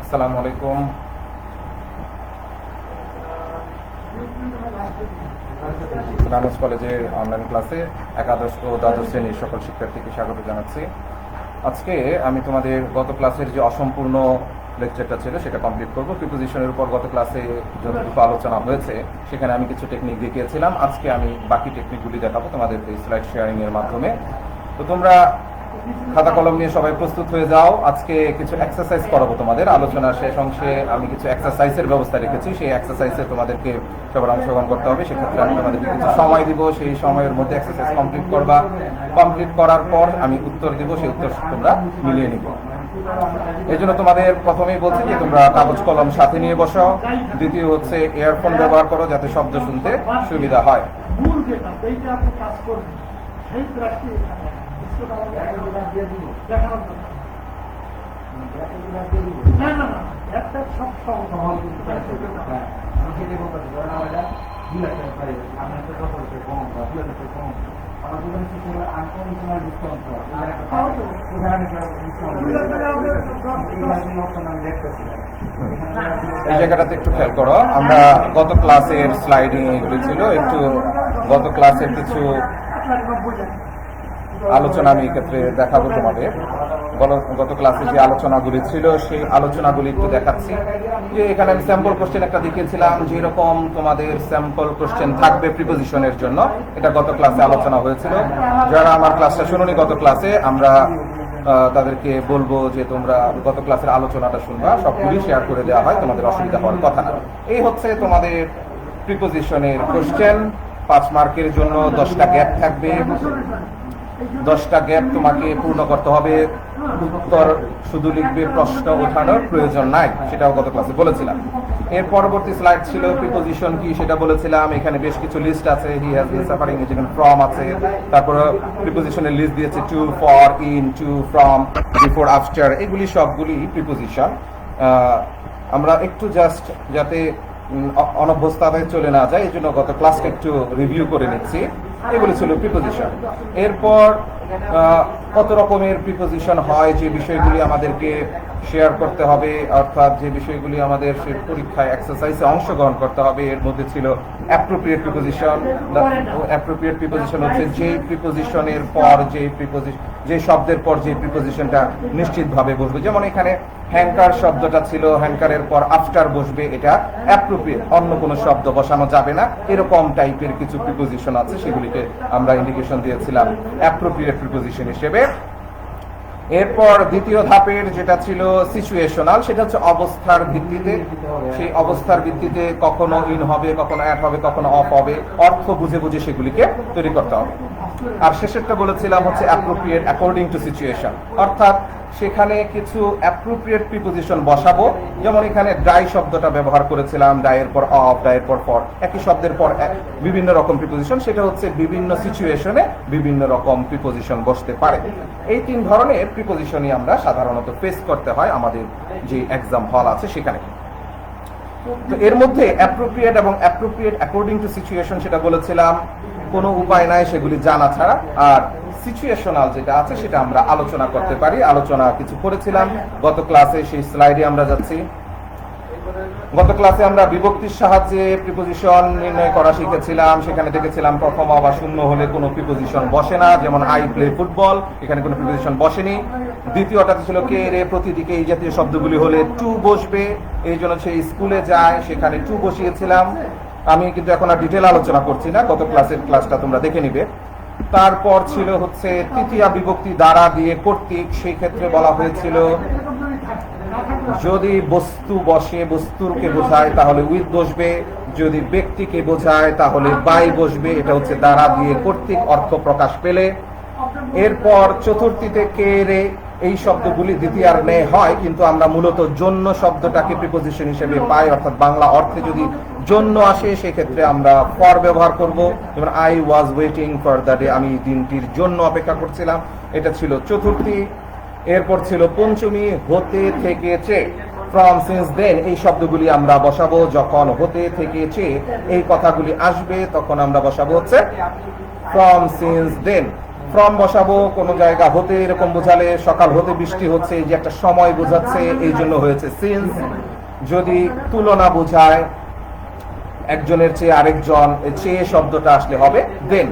আসসালামু আলাইকুম। রানুস কলেজে অনলাইন ক্লাসে একাদশ ও দ্বাদশ শ্রেণীর সকল শিক্ষার্থীকে স্বাগত জানাচ্ছি। আজকে আমি তোমাদের গত ক্লাসের যে অসম্পূর্ণ লেকচারটা ছিল সেটা কমপ্লিট করবো। প্রিপোজিশনের উপর গত ক্লাসে যতটুকু আলোচনা হয়েছে সেখানে আমি কিছু টেকনিক দেখিয়েছিলাম। আজকে আমি বাকি টেকনিকগুলি দেখাবো তোমাদের এই স্লাইড শেয়ারিং এর মাধ্যমে। তো তোমরা খাতা কলম নিয়ে সবাই প্রস্তুত হয়ে যাও। আজকে কিছু এক্সারসাইজ করাবো তোমাদের। আলোচনার শেষ অংশে আমি কিছু এক্সারসাইজের ব্যবস্থা রেখেছি, সেই এক্সারসাইজে তোমাদেরকে সবার অংশগ্রহণ করতে হবে। সেক্ষেত্রে আমি তোমাদেরকে কিছু সময় দিব, সেই সময়ের মধ্যে এক্সারসাইজ কমপ্লিট করবা। কমপ্লিট করার পর আমি উত্তর দিব, সেই উত্তর তোমরা মিলিয়ে নিব। এই জন্য তোমাদের প্রথমেই বলছি যে তোমরা কাগজ কলম সাথে নিয়ে বসো। দ্বিতীয় হচ্ছে ইয়ারফোন ব্যবহার করো যাতে শব্দ শুনতে সুবিধা হয়। এই জায়গাটাতে একটু খেয়াল করো। আমরা গত ক্লাসের স্লাইডিং এগুলি ছিল, একটু গত ক্লাসের কিছু আলোচনা আমি এক্ষেত্রে দেখাবো তোমাদের। গত ক্লাসে যে আলোচনাগুলি ছিল সেই আলোচনাগুলি একটু দেখাচ্ছি। যে এখানে আমি স্যাম্পল কোশ্চেন একটা দেখিয়েছিলাম, যেরকম তোমাদের স্যাম্পল কোশ্চেন থাকবে প্রিপোজিশনের জন্য, এটা গত ক্লাসে আলোচনা হয়েছিল। যারা আমার ক্লাসটা শুনোনি গত ক্লাসে, আমরা তাদেরকে বলবো যে তোমরা গত ক্লাসের আলোচনাটা শুনবা, সবগুলি শেয়ার করে দেওয়া হয়, তোমাদের অসুবিধা হওয়ার কথা না। এই হচ্ছে তোমাদের প্রিপোজিশনের কোশ্চেন। 5 মার্কের জন্য 10টা গ্যাপ থাকবে। 10টা গ্যাপ তোমাকে পূর্ণ করতে হবে। উত্তর শুধু লিখবে, প্রশ্ন ওঠানোর প্রয়োজন নাই, সেটাও গত ক্লাসে বলেছিলাম। এর পরবর্তী স্লাইড ছিল প্রিপোজিশন কি সেটা বলেছিলাম। এখানে বেশ কিছু লিস্ট আছে। হি হ্যাজ বিন সাফারিং, যেখানে ফ্রম আছে। তারপর প্রিপোজিশনের লিস্ট দিয়েছে to, for, in, to, from, before, after. এগুলি সবগুলি প্রিপোজিশন। আমরা একটু জাস্ট যাতে অনভ্যস্তায় চলে না যায় এই জন্য গত ক্লাসটা একটু রিভিউ করে নিচ্ছি। এগুলো ছিল প্রিপোজিশন। এরপর কত রকমের প্রিপোজিশন হয়, যে বিষয়গুলি আমাদেরকে শেয়ার করতে হবে, অর্থাৎ যে বিষয়গুলি আমাদের পরীক্ষায় এক্সারসাইজে অংশগ্রহণ করতে হবে। এর মধ্যে ছিল অ্যাপ্রোপ্রিয়েট প্রিপোজিশন। অ্যাপ্রোপ্রিয়েট প্রিপোজিশন হচ্ছে যে প্রিপোজিশনের পর যে শব্দের পর যে প্রিপোজিশনটা নিশ্চিতভাবে বসবে। যেমন এখানে হ্যাঙ্কার শব্দটা ছিল, হ্যাঙ্কারের পর আফটার বসবে, এটা অ্যাপ্রোপ্রিয়েট, অন্য কোনো শব্দ বসানো যাবে না। এরকম টাইপের কিছু প্রিপোজিশন আছে, সেগুলিকে আমরা ইন্ডিকেশন দিয়েছিলাম অ্যাপ্রোপ্রিয়েট প্রিপোজিশন হিসেবে। এরপর দ্বিতীয় ধাপের যেটা ছিল সিচুয়েশনাল, সেটা হচ্ছে অবস্থার ভিত্তিতে। সেই অবস্থার ভিত্তিতে কখনো ইন হবে, কখনো অ্যাট হবে, কখনো অফ হবে। অর্থ বুঝে বুঝে সেগুলিকে তৈরি করতে হবে। আর শেষেরটা বলেছিলাম হচ্ছে অ্যাপ্রোপ্রিয়েট অ্যাকর্ডিং টু সিচুয়েশন, অর্থাৎ সেখানে কিছু অ্যাপ্রোপ্রিয়েট প্রিপোজিশন বসাবো। যেমন এখানে ডাই শব্দটা ব্যবহার করেছিলাম, ডায়ের পর অফ, ডায়ের পর ফর, একই শব্দের পর বিভিন্ন রকম প্রিপোজিশন। সেটা হচ্ছে বিভিন্ন সিচুয়েশনে বিভিন্ন রকম প্রিপোজিশন বসতে পারে। এই 3 ধরনের প্রিপোজিশনই আমরা সাধারণত ফেস করতে হয় আমাদের যে এক্সাম হল আছে সেখানে। তো এর মধ্যে অ্যাপ্রোপ্রিয়েট এবং অ্যাপ্রোপ্রিয়েট অ্যাকর্ডিং টু সিচুয়েশন সেটা বলেছিলাম কোনো উপায় নাই সেগুলি জানা ছাড়া। আর সিচুয়েশনাল যেটা আছে সেটা আমরা আলোচনা করতে পারি। আলোচনা কিছু করেছিলাম গত ক্লাসে, সেই স্লাইডে আমরা যাচ্ছি। গত ক্লাসে আমরা বিভক্তির সাহায্যে প্রিপোজিশন নির্ণয় করা শিখেছিলাম। সেখানে দেখেছিলাম প্রথম বা শূন্য হলে কোনো প্রিপোজিশন বসে না, যেমন আই প্লে ফুটবল, এখানে কোনো প্রিপোজিশন বসেনি। দ্বিতীয়টাতে ছিল কে, রে, প্রতিদিকে, এই জাতীয় শব্দগুলি হলে টু বসবে। এই জন্য সে স্কুলে যায়, সেখানে টু বসিয়েছিলাম। আমি কিন্তু এখন আর ডিটেল আলোচনা করছি না, গত ক্লাসের ক্লাসটা তোমরা দেখে নিবে। তারপর ছিল হচ্ছে তৃতীয়া বিভক্তি দ্বারা দিয়ে কর্তৃক। সেই ক্ষেত্রে বলা হয়েছিল যদি বস্তু বসে, বস্তুকে বোঝায় তাহলে উইথ বসবে, যদি ব্যক্তিকে বোঝায় তাহলে বাই বসবে। এটা হচ্ছে দ্বারা দিয়ে কর্তৃক অর্থ প্রকাশ পেলে। এরপর চতুর্থীতে কে, রে, এই শব্দগুলি দ্বিতীয়ার ন্যায় হয়, কিন্তু আমরা মূলত জন্য শব্দটাকে প্রিপোজিশন হিসেবে পাই। অর্থাৎ বাংলা অর্থে যদি জন্য আসে সেক্ষেত্রে আমরা ফর ব্যবহার করব। যেমন I was waiting for the day, আমি দিনটির জন্য অপেক্ষা করছিলাম। এটা ছিল চতুর্থী। এরপর ছিল পঞ্চমী, হতে থেকেছে। ফ্রম, সিন্স, দেন, এই শব্দগুলি আমরা বসাবো। যখন হতে থেকেছে এই কথাগুলি আসবে তখন আমরা বসাবো হচ্ছে ফ্রম, সিন্স, দেন। ফ্রম বসাবো, কোনো জায়গা হতে এরকম বোঝালে সকাল হতে বৃষ্টি হচ্ছে, এই যে একটা সময় বোঝাচ্ছে, এই জন্য হয়েছে সিন্স। যদি তুলনা বোঝায়, একজনের চেয়ে আরেকজন, চেয়ে শব্দটা আসলে হবে দেন।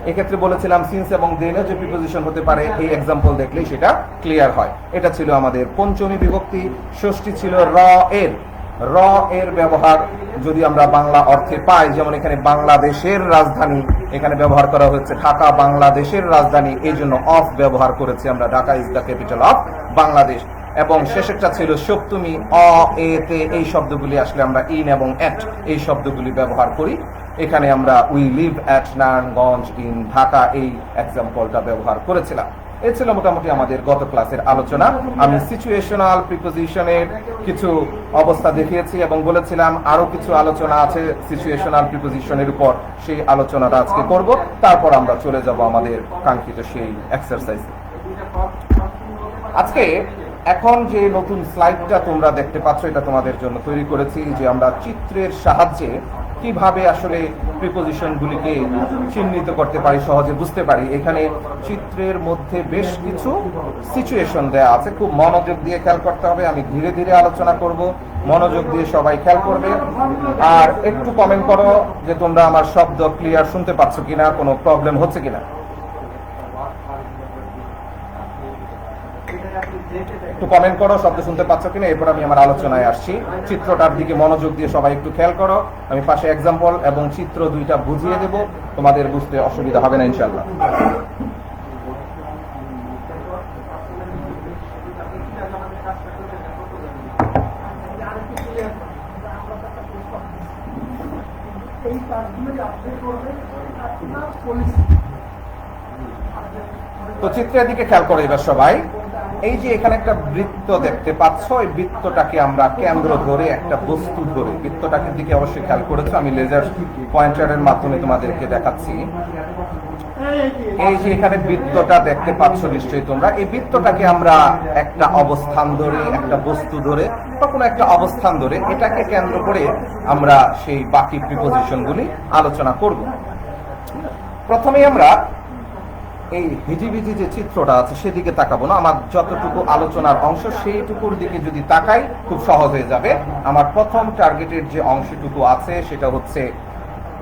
এক্ষেত্রে বলেছিলাম সিন্স এবং দেনে যে প্রিপোজিশন হতে পারে, এই এক্সাম্পল দেখলেই সেটা ক্লিয়ার হয়। এটা ছিল আমাদের পঞ্চমী বিভক্তি। ষষ্ঠী ছিল র এর। র এর ব্যবহার যদি আমরা বাংলা অর্থে পাই, যেমন এখানে বাংলাদেশের রাজধানী, এখানে ব্যবহার করা হচ্ছে ঢাকা বাংলাদেশের রাজধানী, এই জন্য অফ ব্যবহার করেছি আমরা, Dhaka is the capital of Bangladesh. এবং শেষেরটা ছিল সপ্তমী, অ এতে, এই শব্দগুলি আসলে আমরা ইন এবং এট এই শব্দগুলি ব্যবহার করি। এখানে আমরা we live at Narayanganj in Dhaka, এই এক্সাম্পলটা ব্যবহার করেছিলাম। এই ছিল মোটামুটি আমাদের গত ক্লাসের আলোচনা। আমি সিচুয়েশনাল প্রিপোজিশনের কিছু অবস্থা দেখিয়েছি এবং বলেছিলাম আরো কিছু আলোচনা আছে সিচুয়েশনাল প্রিপোজিশনের উপর, সেই আলোচনাটা আজকে করব। তারপর আমরা চলে যাব আমাদের কাঙ্ক্ষিত সেই এক্সারসাইজে। আজকে এখন যে নতুন স্লাইডটা তোমরা দেখতে পাচ্ছ, এটা তোমাদের জন্য তৈরি করেছি, যে আমরা চিত্রের সাহায্যে কিভাবে আসলে প্রিপোজিশনগুলিকে চিহ্নিত করতে পারি, সহজে বুঝতে পারি। এখানে চিত্রের মধ্যে বেশ কিছু সিচুয়েশন দেয়া আছে, খুব মনোযোগ দিয়ে খেয়াল করতে হবে। আমি ধীরে ধীরে আলোচনা করব, মনোযোগ দিয়ে সবাই খেয়াল করবে। আর একটু কমেন্ট করো যে তোমরা আমার শব্দ ক্লিয়ার শুনতে পাচ্ছ কিনা, কোনো প্রবলেম হচ্ছে কিনা। একটু কমেন্ট করো শব্দ শুনতে পাচ্ছ কিনা, এরপর আমি আমার আলোচনায় আসছি। চিত্রটার দিকে মনোযোগ দিয়ে সবাই একটু খেয়াল করো। আমি পাশে এক্সাম্পল এবং চিত্র দুইটা বুঝিয়ে দেব, তোমাদের বুঝতে অসুবিধা হবে না ইনশাআল্লাহ। তো চিত্রের দিকে খেয়াল করো এবার সবাই। এই যে এখানে একটা বৃত্ত দেখতে পাচ্ছ, এই বৃত্তটাকে আমরা কেন্দ্র ধরে একটা বস্তু ধরে, বৃত্তটাকে দিকে অবশ্যই খেয়াল করেছো, আমি লেজার পয়েন্টারের মাধ্যমে তোমাদেরকে দেখাচ্ছি। এই যে এখানে বৃত্তটা দেখতে পাচ্ছ নিশ্চয়ই তোমরা, এই বৃত্তটাকে আমরা একটা অবস্থান ধরে, একটা বস্তু ধরে বা কোনো একটা অবস্থান ধরে, এটাকে কেন্দ্র করে আমরা সেই বাকি প্রিপোজিশনগুলি আলোচনা করব। প্রথমে আমরা এই হিজিবিজি যে চিত্রটা আছে সেদিকে তাকাবো না, আমার যতটুকু আলোচনার অংশ সেইটুকুর দিকে যদি তাকাই খুব সহজ হয়ে যাবে। আমার প্রথম টার্গেটের যে অংশটুকু আছে সেটা হচ্ছে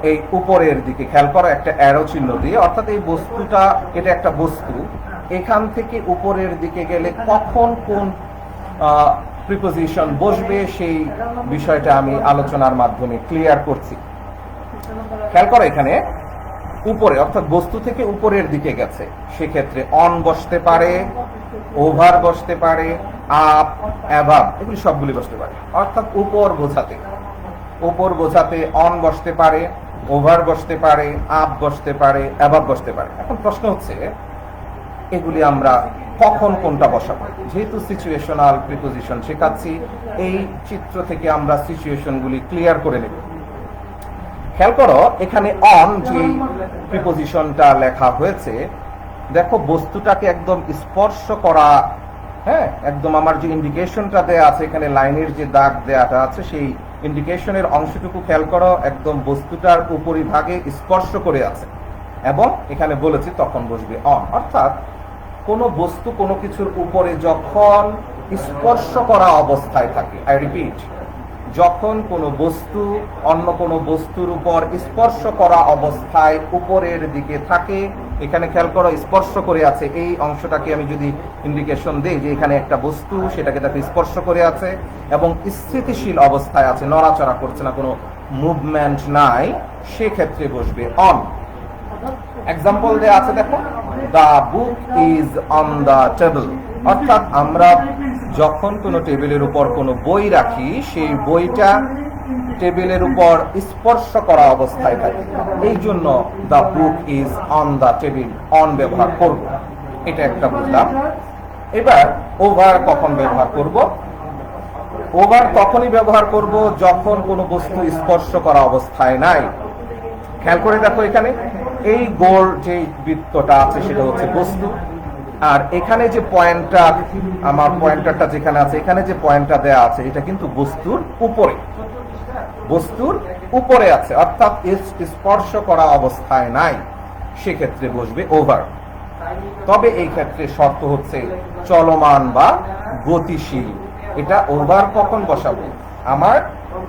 এই উপরের দিকে খেয়াল করো, একটা অ্যারো চিহ্ন দিয়ে, অর্থাৎ এই বস্তুটা, এটা একটা বস্তু, এখান থেকে উপরের দিকে গেলে কখন কোন প্রিপোজিশন বসবে সেই বিষয়টা আমি আলোচনার মাধ্যমে ক্লিয়ার করছি। খেয়াল করো এখানে উপরে, অর্থাৎ বস্তু থেকে উপরের দিকে গেছে, সেক্ষেত্রে অন বসতে পারে, ওভার বসতে পারে, আপ, অ্যাভাব, এগুলি সবগুলি বসতে পারে। অর্থাৎ উপর বোঝাতে অন বসতে পারে, ওভার বসতে পারে, আপ বসতে পারে, অ্যাভাব বসতে পারে। এখন প্রশ্ন হচ্ছে এগুলি আমরা কখন কোনটা বসাবো? যেহেতু সিচুয়েশনাল প্রিপোজিশন শেখাচ্ছি, এই চিত্র থেকে আমরা সিচুয়েশনগুলি ক্লিয়ার করে নেব। খেয়াল করো এখানে অন যে প্রিপোজিশনটা লেখা হয়েছে, দেখো বস্তুটাকে একদম স্পর্শ করা, হ্যাঁ, একদম আমার যে ইন্ডিকেশনটা দেয়া আছে, এখানে লাইনের যে দাগ দেয়াটা আছে, সেই ইন্ডিকেশনের অংশটুকু খেয়াল করো, একদম বস্তুটার উপরিভাগে স্পর্শ করে আছে এবং এখানে বলেছি তখন বসবে অন। অর্থাৎ কোনো বস্তু কোনো কিছুর উপরে যখন স্পর্শ করা অবস্থায় থাকে, আই রিপিট, যখন কোনো বস্তু অন্য কোনো বস্তুর উপর স্পর্শ করা অবস্থায় উপরের দিকে থাকে, এখানে খেয়াল করো স্পর্শ করে আছে, এই অংশটাকে আমি যদি ইন্ডিকেশন দেই যে এখানে একটা বস্তু, সেটাকে তাকে স্পর্শ করে আছে এবং স্থিতিশীল অবস্থায় আছে, নড়াচড়া করছে না, কোনো মুভমেন্ট নাই, সেক্ষেত্রে বসবে অন। এক্সাম্পল দেয়া আছে দেখো, the book is on the table. অর্থাৎ আমরা যখন কোনো টেবিলের উপর কোনো বই রাখি, সেই বইটা টেবিলের উপর স্পর্শ করা অবস্থায় থাকে, এই জন্য the book is on the table, on ব্যবহার করব। এটা একটা বুঝলাম। এবার ওভার কখন ব্যবহার করব? ওভার তখনই ব্যবহার করব যখন কোনো বস্তু স্পর্শ করা অবস্থায় নাই। খেয়াল করে দেখো এখানে এই গোল যে বৃত্তটা আছে সেটা হচ্ছে বস্তু, আর এখানে যে পয়েন্টার, আমার পয়েন্টারটা যেখানে আছে, এখানে যে পয়েন্টটা দেয়া আছে, এটা কিন্তু বস্তুর উপরে আছে, অর্থাৎ স্পর্শ করা অবস্থায় নাই, সেক্ষেত্রে বসবে ওভার। তবে এই ক্ষেত্রে শর্ত হচ্ছে চলমান বা গতিশীল। এটা ওভার কখন বসাবো? আমার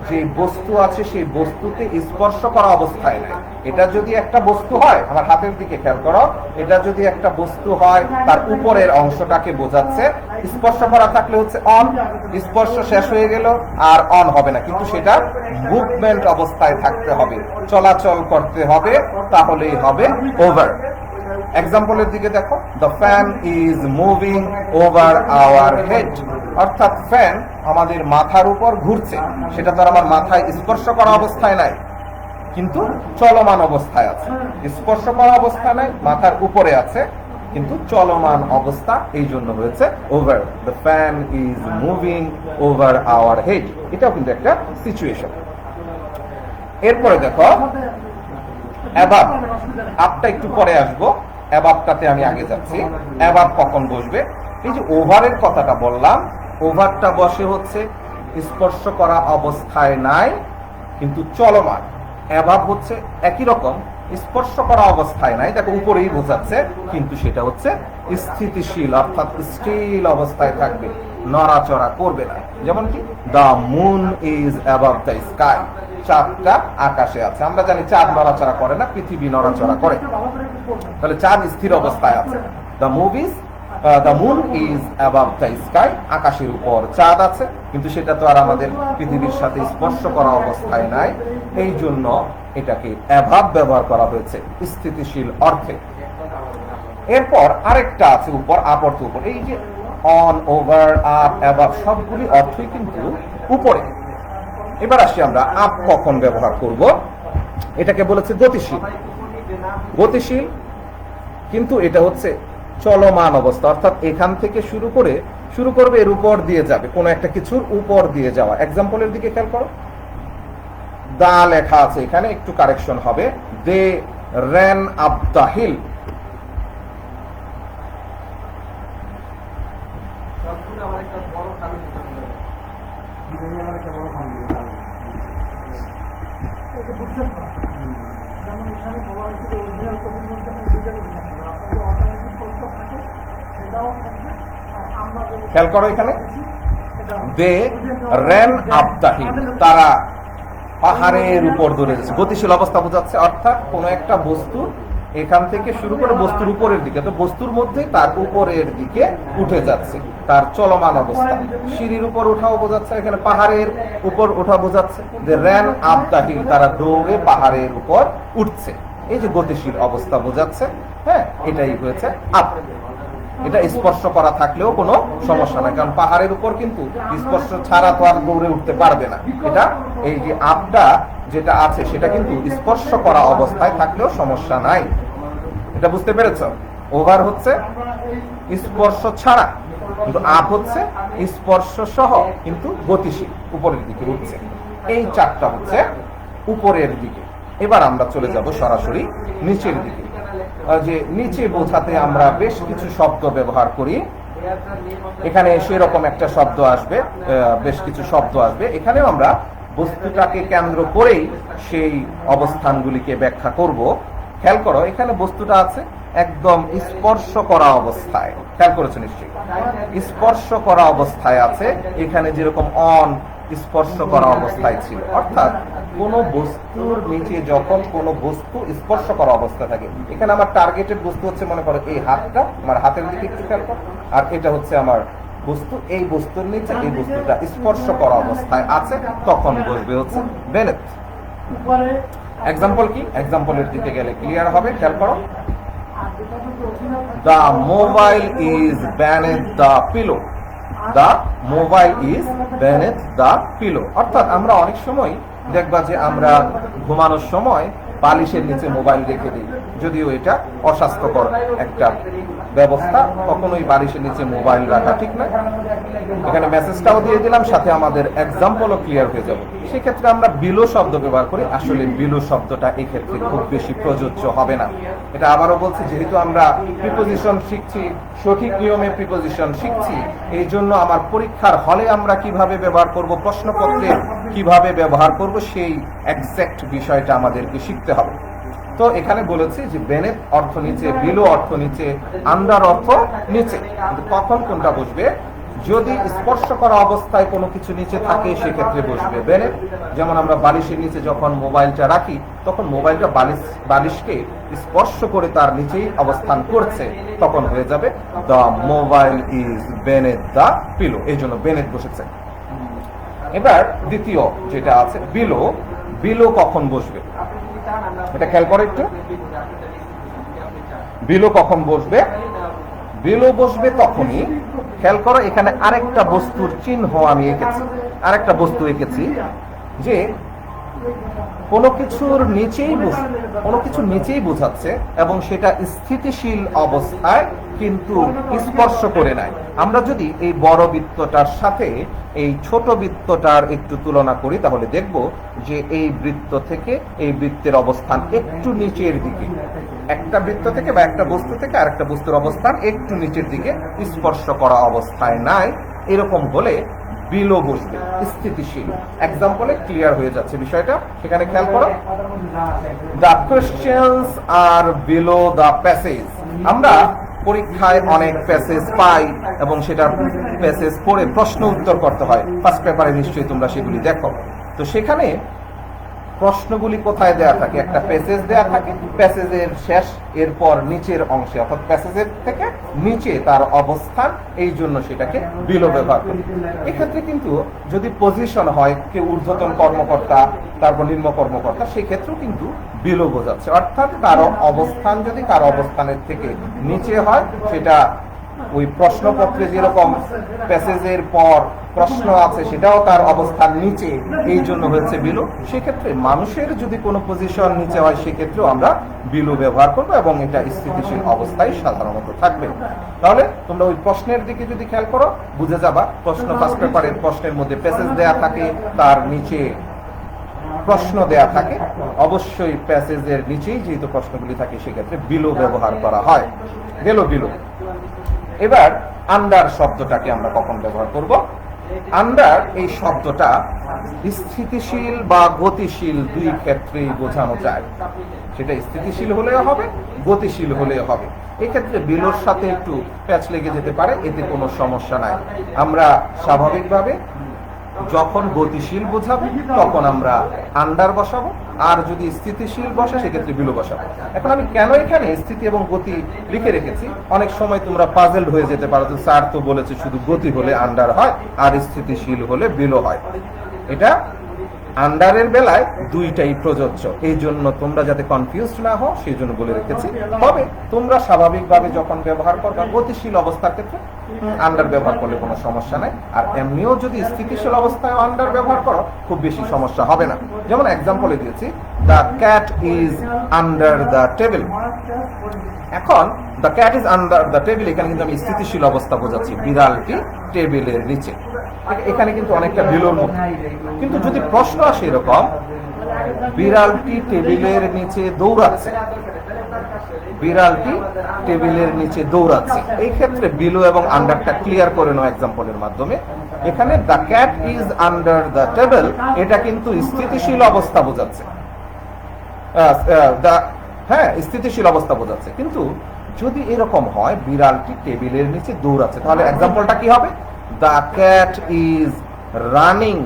যে বস্তু আছে সেই বস্তুতে স্পর্শ করা অবস্থায় নাই। এটা যদি একটা বস্তু হয়, আমার হাতের দিকে খেয়াল করো, এটা যদি একটা বস্তু হয় তার উপরের অংশটাকে বোঝাচ্ছে, স্পর্শ করা থাকলে হচ্ছে অন, স্পর্শ শেষ হয়ে গেল আর অন হবে না, কিন্তু সেটা মুভমেন্ট অবস্থায় থাকতে হবে, চলাচল করতে হবে, তাহলেই হবে ওভার। এক্সাম্পলের দিকে দেখো, the fan is moving over our head, অর্থাৎ ফ্যান আমাদের মাথার উপর ঘুরছে, সেটা তো আর আমার মাথায় স্পর্শ করা অবস্থায় নাই, কিন্তু চলমান অবস্থায় আছে। স্পর্শ করা অবস্থা নাই, মাথার উপরে আছে, কিন্তু চলমান অবস্থা, এই জন্য হয়েছে over. The fan is moving over our head, এটাও কিন্তু একটা সিচুয়েশন। এরপরে দেখো অ্যাবাব, আপটা একটু পরে আসবো, অ্যাবাবটাতে আমি আগে যাচ্ছি। অ্যাবাব কখন বসবে? এই যে ওভারের কথাটা বললাম, ওভারটা বসে হচ্ছে স্পর্শ করা অবস্থায় নাই কিন্তু চলমান। অ্যাবাব হচ্ছে একই রকম, স্পর্শ করা অবস্থায় নাই, দেখো উপরেই বোঝাচ্ছে, কিন্তু সেটা হচ্ছে স্থিতিশীল, অর্থাৎ স্টিল অবস্থায় থাকবে, নড়াচড়া করবে না। যেমন কি, the moon is above the sky, চাঁদটা আকাশে আছে। আমরা জানি চাঁদ নড়াচড়া করে না, পৃথিবী নড়াচড়া করে, তাহলে চাঁদ স্থির অবস্থায় আছে। The moon is above the sky, আকাশের উপর চাঁদ আছে, কিন্তু সেটা তো আর আমাদের পৃথিবীর সাথে স্পর্শ করা অবস্থায় নাই, এই জন্য এটাকে অ্যাভাব ব্যবহার করা হয়েছে স্থিতিশীল অর্থে। এরপর আরেকটা আছে উপর, আপ অর্থ উপর। এই যে অন, ওভার, আপ, অ্যাভাব সবগুলি অর্থই কিন্তু উপরে। এবার আসি আমরা আপ কখন ব্যবহার করব। এটাকে বলেছে গতিশীল। গতিশীল কিন্তু এটা হচ্ছে চলমান অবস্থা, অর্থাৎ এখান থেকে শুরু করবে, এর উপর দিয়ে যাবে, কোন একটা কিছুর উপর দিয়ে যাওয়া। এক্সাম্পলের দিকে খেয়াল করো, দা লেখা আছে এখানে, একটু কারেকশন হবে, দে ran up the hill। খেয়াল করো এখানে, দে ran up the hill, তারা পাহাড়ের উপর দৌড়ে যাচ্ছে, গতিশীল অবস্থা বোঝাচ্ছে, অর্থাৎ কোন একটা বস্তু এখান থেকে শুরু করে বস্তুর উপরের দিকে, তো বস্তুর মধ্যে তার উপরের দিকে উঠে যাচ্ছে, তার চলমান অবস্থা। সিঁড়ির উপর ওঠাও বোঝাচ্ছে, এখানে পাহাড়ের উপর ওঠা বোঝাচ্ছে, যে ran up the hill, তারা দৌড়ে পাহাড়ের উপর উঠছে, এই যে গতিশীল অবস্থা বোঝাচ্ছে। হ্যাঁ, এটাই হয়েছে আপ। এটা স্পর্শ করা থাকলেও কোনো সমস্যা নাই, কারণ পাহাড়ের উপর কিন্তু স্পর্শ ছাড়া তো আর দৌড়ে উঠতে পারবে না। এটা এই যে আপটা যেটা আছে সেটা কিন্তু স্পর্শ করা অবস্থায় থাকলেও সমস্যা নাই। এটা বুঝতে পেরেছ? ওভার হচ্ছে স্পর্শ ছাড়া, কিন্তু আপ হচ্ছে স্পর্শ সহ কিন্তু গতিশীল, উপরের দিকে উঠছে। এই চারটা হচ্ছে উপরের দিকে। এবার আমরা চলে যাব সরাসরি নিচের দিকে। যে নিচে বোঝাতে আমরা বেশ কিছু শব্দ ব্যবহার করি। এখানে সেরকম একটা শব্দ আসবে, বেশ কিছু শব্দ আসবে। এখানেও আমরা বস্তুটাকে কেন্দ্র করেই সেই অবস্থানগুলিকে ব্যাখ্যা করব। খেয়াল করো, এখানে বস্তুটা আছে একদম স্পর্শ করা অবস্থায়। খেয়াল করেছো নিশ্চয়ই, স্পর্শ করা অবস্থায় আছে। এখানে যেরকম অন, স্পর্শ করা অবস্থায় ছিল, অর্থাৎ কোন বস্তুর নিচে যখন কোন বস্তু স্পর্শ করা অবস্থা থাকে, এখানে আমার টার্গেটেড বস্তু হচ্ছে, মনে করো এই হাতটা, আমার হাতের দিকে একটু খেয়াল করো, আর এটা হচ্ছে আমার বস্তু, এই বস্তুর নিচে এই বস্তুটা স্পর্শ করা অবস্থায় আছে, তখন বসবে হচ্ছে বেনেথ। এক্সাম্পল কি? এক্সাম্পলের দিকে গেলে ক্লিয়ার হবে। খেয়াল করো, the mobile is beneath the pillow, the mobile is beneath the pillow, অর্থাৎ আমরা অনেক সময় দেখবা যে আমরা ঘুমানোর সময় বালিশের নিচে মোবাইল রেখে দিই, যদিও এটা অস্বাস্থ্যকর একটা ব্যবস্থা, কখনোই বালিশের নিচে মোবাইল রাখা ঠিক না। এখানে মেসেজটাও দিয়ে দিলাম, সাথে আমাদের এক্সাম্পলও ক্লিয়ার হয়ে যাবে। সেক্ষেত্রে আমরা বিলো শব্দ ব্যবহার করি, আসলে বিলো শব্দটা এই ক্ষেত্রে খুব বেশি প্রযোজ্য হবে না। এটা আবারও বলছি, যেহেতু আমরা প্রিপোজিশন শিখছি, সঠিক নিয়মে প্রিপোজিশন শিখছি, এই জন্য আমার পরীক্ষার হলে আমরা কিভাবে ব্যবহার করব, প্রশ্নপত্রে কিভাবে ব্যবহার করব, সেই এক্সাক্ট বিষয়টা আমাদেরকে শিখতে হবে। তো এখানে বলেছি যে বেনেথ অর্থ নিচে, বিলো অর্থ নিচে, আন্ডার অর্থ নিচে। কিন্তু কখন কোনটা বসবে? যদি স্পর্শ করা অবস্থায় কোনো কিছু নিচে থাকে সেক্ষেত্রে বসবে বেনেথ। যেমন আমরা বালিশের নিচে যখন মোবাইলটা রাখি তখন মোবাইলটা বালিশকে স্পর্শ করে তার নিচেই অবস্থান করছে, তখন হয়ে যাবে the mobile is বেনেথ the pillow, এই জন্য বেনেথ বসেছে। এবার দ্বিতীয় যেটা আছে বিলো, বিলো কখন বসবে এটা খেয়াল করো একটু। বিলো কখন বসবে? বিলো বসবে তখনই, খেয়াল করো এখানে আরেকটা বস্তুর চিহ্ন আমি এঁকেছি, আরেকটা বস্তু এঁকেছি যে কোনো কিছুর নিচেই কোনো কিছু নিচেই বোঝাচ্ছে এবং সেটা স্থিতিশীল অবস্থায় কিন্তু স্পর্শ করে নাই। আমরা যদি এই বড় বৃত্তটার সাথে এই ছোট বৃত্তটার একটু তুলনা করি তাহলে দেখব যে এই বৃত্ত থেকে এই বৃত্তের অবস্থান একটু নিচের দিকে, একটা বৃত্ত থেকে বা একটা বস্তু থেকে আরেকটা বস্তুর অবস্থান একটু নিচের দিকে, স্পর্শ করা অবস্থায় নাই। এরকম হলে বিলো বসবে, স্থিতিশীল। এক্সাম্পলে ক্লিয়ার হয়ে যাচ্ছে বিষয়টা। সেখানে খেয়াল করো, the questions are below the passage. আমরা পরীক্ষায় অনেক প্যাসেজ পাই এবং সেটার প্যাসেজ পড়ে প্রশ্ন উত্তর করতে হয়। ফার্স্ট পেপারে নিশ্চয়ই তোমরা সেগুলি দেখো। তো সেখানে প্রশ্নগুলি কোথায় দেয়া থাকে? একটা প্যাসেজ দেয়া থাকে, প্যাসেজের শেষ এরপর নিচের অংশে, অর্থাৎ প্যাসেজের থেকে নিচে তার অবস্থান, এই জন্য সেটাকে বিলো ব্যবহার করি। এক্ষেত্রে কিন্তু যদি পজিশন হয়, কেউ ঊর্ধ্বতন কর্মকর্তা তারপর নিম্ন কর্মকর্তা, সেক্ষেত্রেও কিন্তু বিলো বোঝাচ্ছে। অর্থাৎ কারো অবস্থান যদি কারো অবস্থানের থেকে নিচে হয়, সেটা ওই প্রশ্নপত্রে যেরকম প্যাসেজের পর প্রশ্ন আছে সেটাও তার অবস্থান নিচে, এই জন্য হয়েছে বিলো। সেক্ষেত্রে মানুষের যদি কোনো পজিশন নিচে হয় সেক্ষেত্রেও আমরা বিলো ব্যবহার করবো এবং এটা স্থিতিশীল অবস্থায় সাধারণত থাকবে। তাহলে তোমরা ওই প্রশ্নের দিকে যদি খেয়াল করো বুঝে যাবা, প্রশ্ন ফার্স্ট পেপারের প্রশ্নের মধ্যে প্যাসেজ দেয়া থাকে, তার নিচে প্রশ্ন দেয়া থাকে, অবশ্যই প্যাসেজের নিচেই যেহেতু প্রশ্নগুলি থাকে সেক্ষেত্রে বিলো ব্যবহার করা হয়। গেল বিলো। এবার আন্ডার শব্দটাকে আমরা কখন ব্যবহার করব? আন্ডার এই শব্দটা স্থিতিশীল বা গতিশীল দুই ক্ষেত্রেই বোঝানো যায়। সেটা স্থিতিশীল হলেও হবে, গতিশীল হলেও হবে। এক্ষেত্রে বিলোর সাথে একটু প্যাচ লেগে যেতে পারে, এতে কোনো সমস্যা নাই। আমরা স্বাভাবিকভাবে যখন গতিশীল বোঝাবো তখন আমরা আন্ডার বসাবো, আর যদি স্থিতিশীল বসে সেক্ষেত্রে বিলো বসাবো। এখন আমি কেন এখানে স্থিতি এবং গতি লিখে রেখেছি, অনেক সময় তোমরা পাজেলড হয়ে যেতে পারো, স্যার তো বলেছে শুধু গতি হলে আন্ডার হয় আর স্থিতিশীল হলে বিলো হয়। এটা আন্ডারের বেলায় দুইটাই প্রযোজ্য, এই জন্য তোমরা যাতে কনফিউজ না হও সেই জন্য বলে রেখেছি। তবে তোমরা স্বাভাবিকভাবে যখন ব্যবহার করবে গতিশীল অবস্থার ক্ষেত্রে আন্ডার ব্যবহার করলে কোনো সমস্যা নাই, আর এমনিও যদি স্থিতিশীল অবস্থায় আন্ডার ব্যবহার করো খুব বেশি সমস্যা হবে না। যেমন এক্সাম্পলে দিয়েছি, the cat is under the table. এখন the cat is under the table, এখানে কিন্তু আমি স্থিতিশীল অবস্থা বোঝাচ্ছি, বিড়ালটি টেবিলের নিচে। এখানে কিন্তু অনেকটা বিলোর মতো। কিন্তু যদি প্রশ্ন আসে এরকম, বিড়ালটি টেবিলের নিচে দৌড়াচ্ছে, বিড়ালটি টেবিলের নিচে দৌড়াচ্ছে, এই ক্ষেত্রে বিলো এবং আন্ডারটা ক্লিয়ার করে নাও এক্সাম্পলের মাধ্যমে। এখানে the cat is under the table, এটা কিন্তু স্থিতিশীল অবস্থা বোঝাচ্ছে, হ্যাঁ স্থিতিশীল অবস্থা বোঝাচ্ছে। কিন্তু যদি এরকম হয় বিড়ালটি টেবিলের নিচে দৌড়াচ্ছে, তাহলে এক্সাম্পলটা কি হবে? The cat is running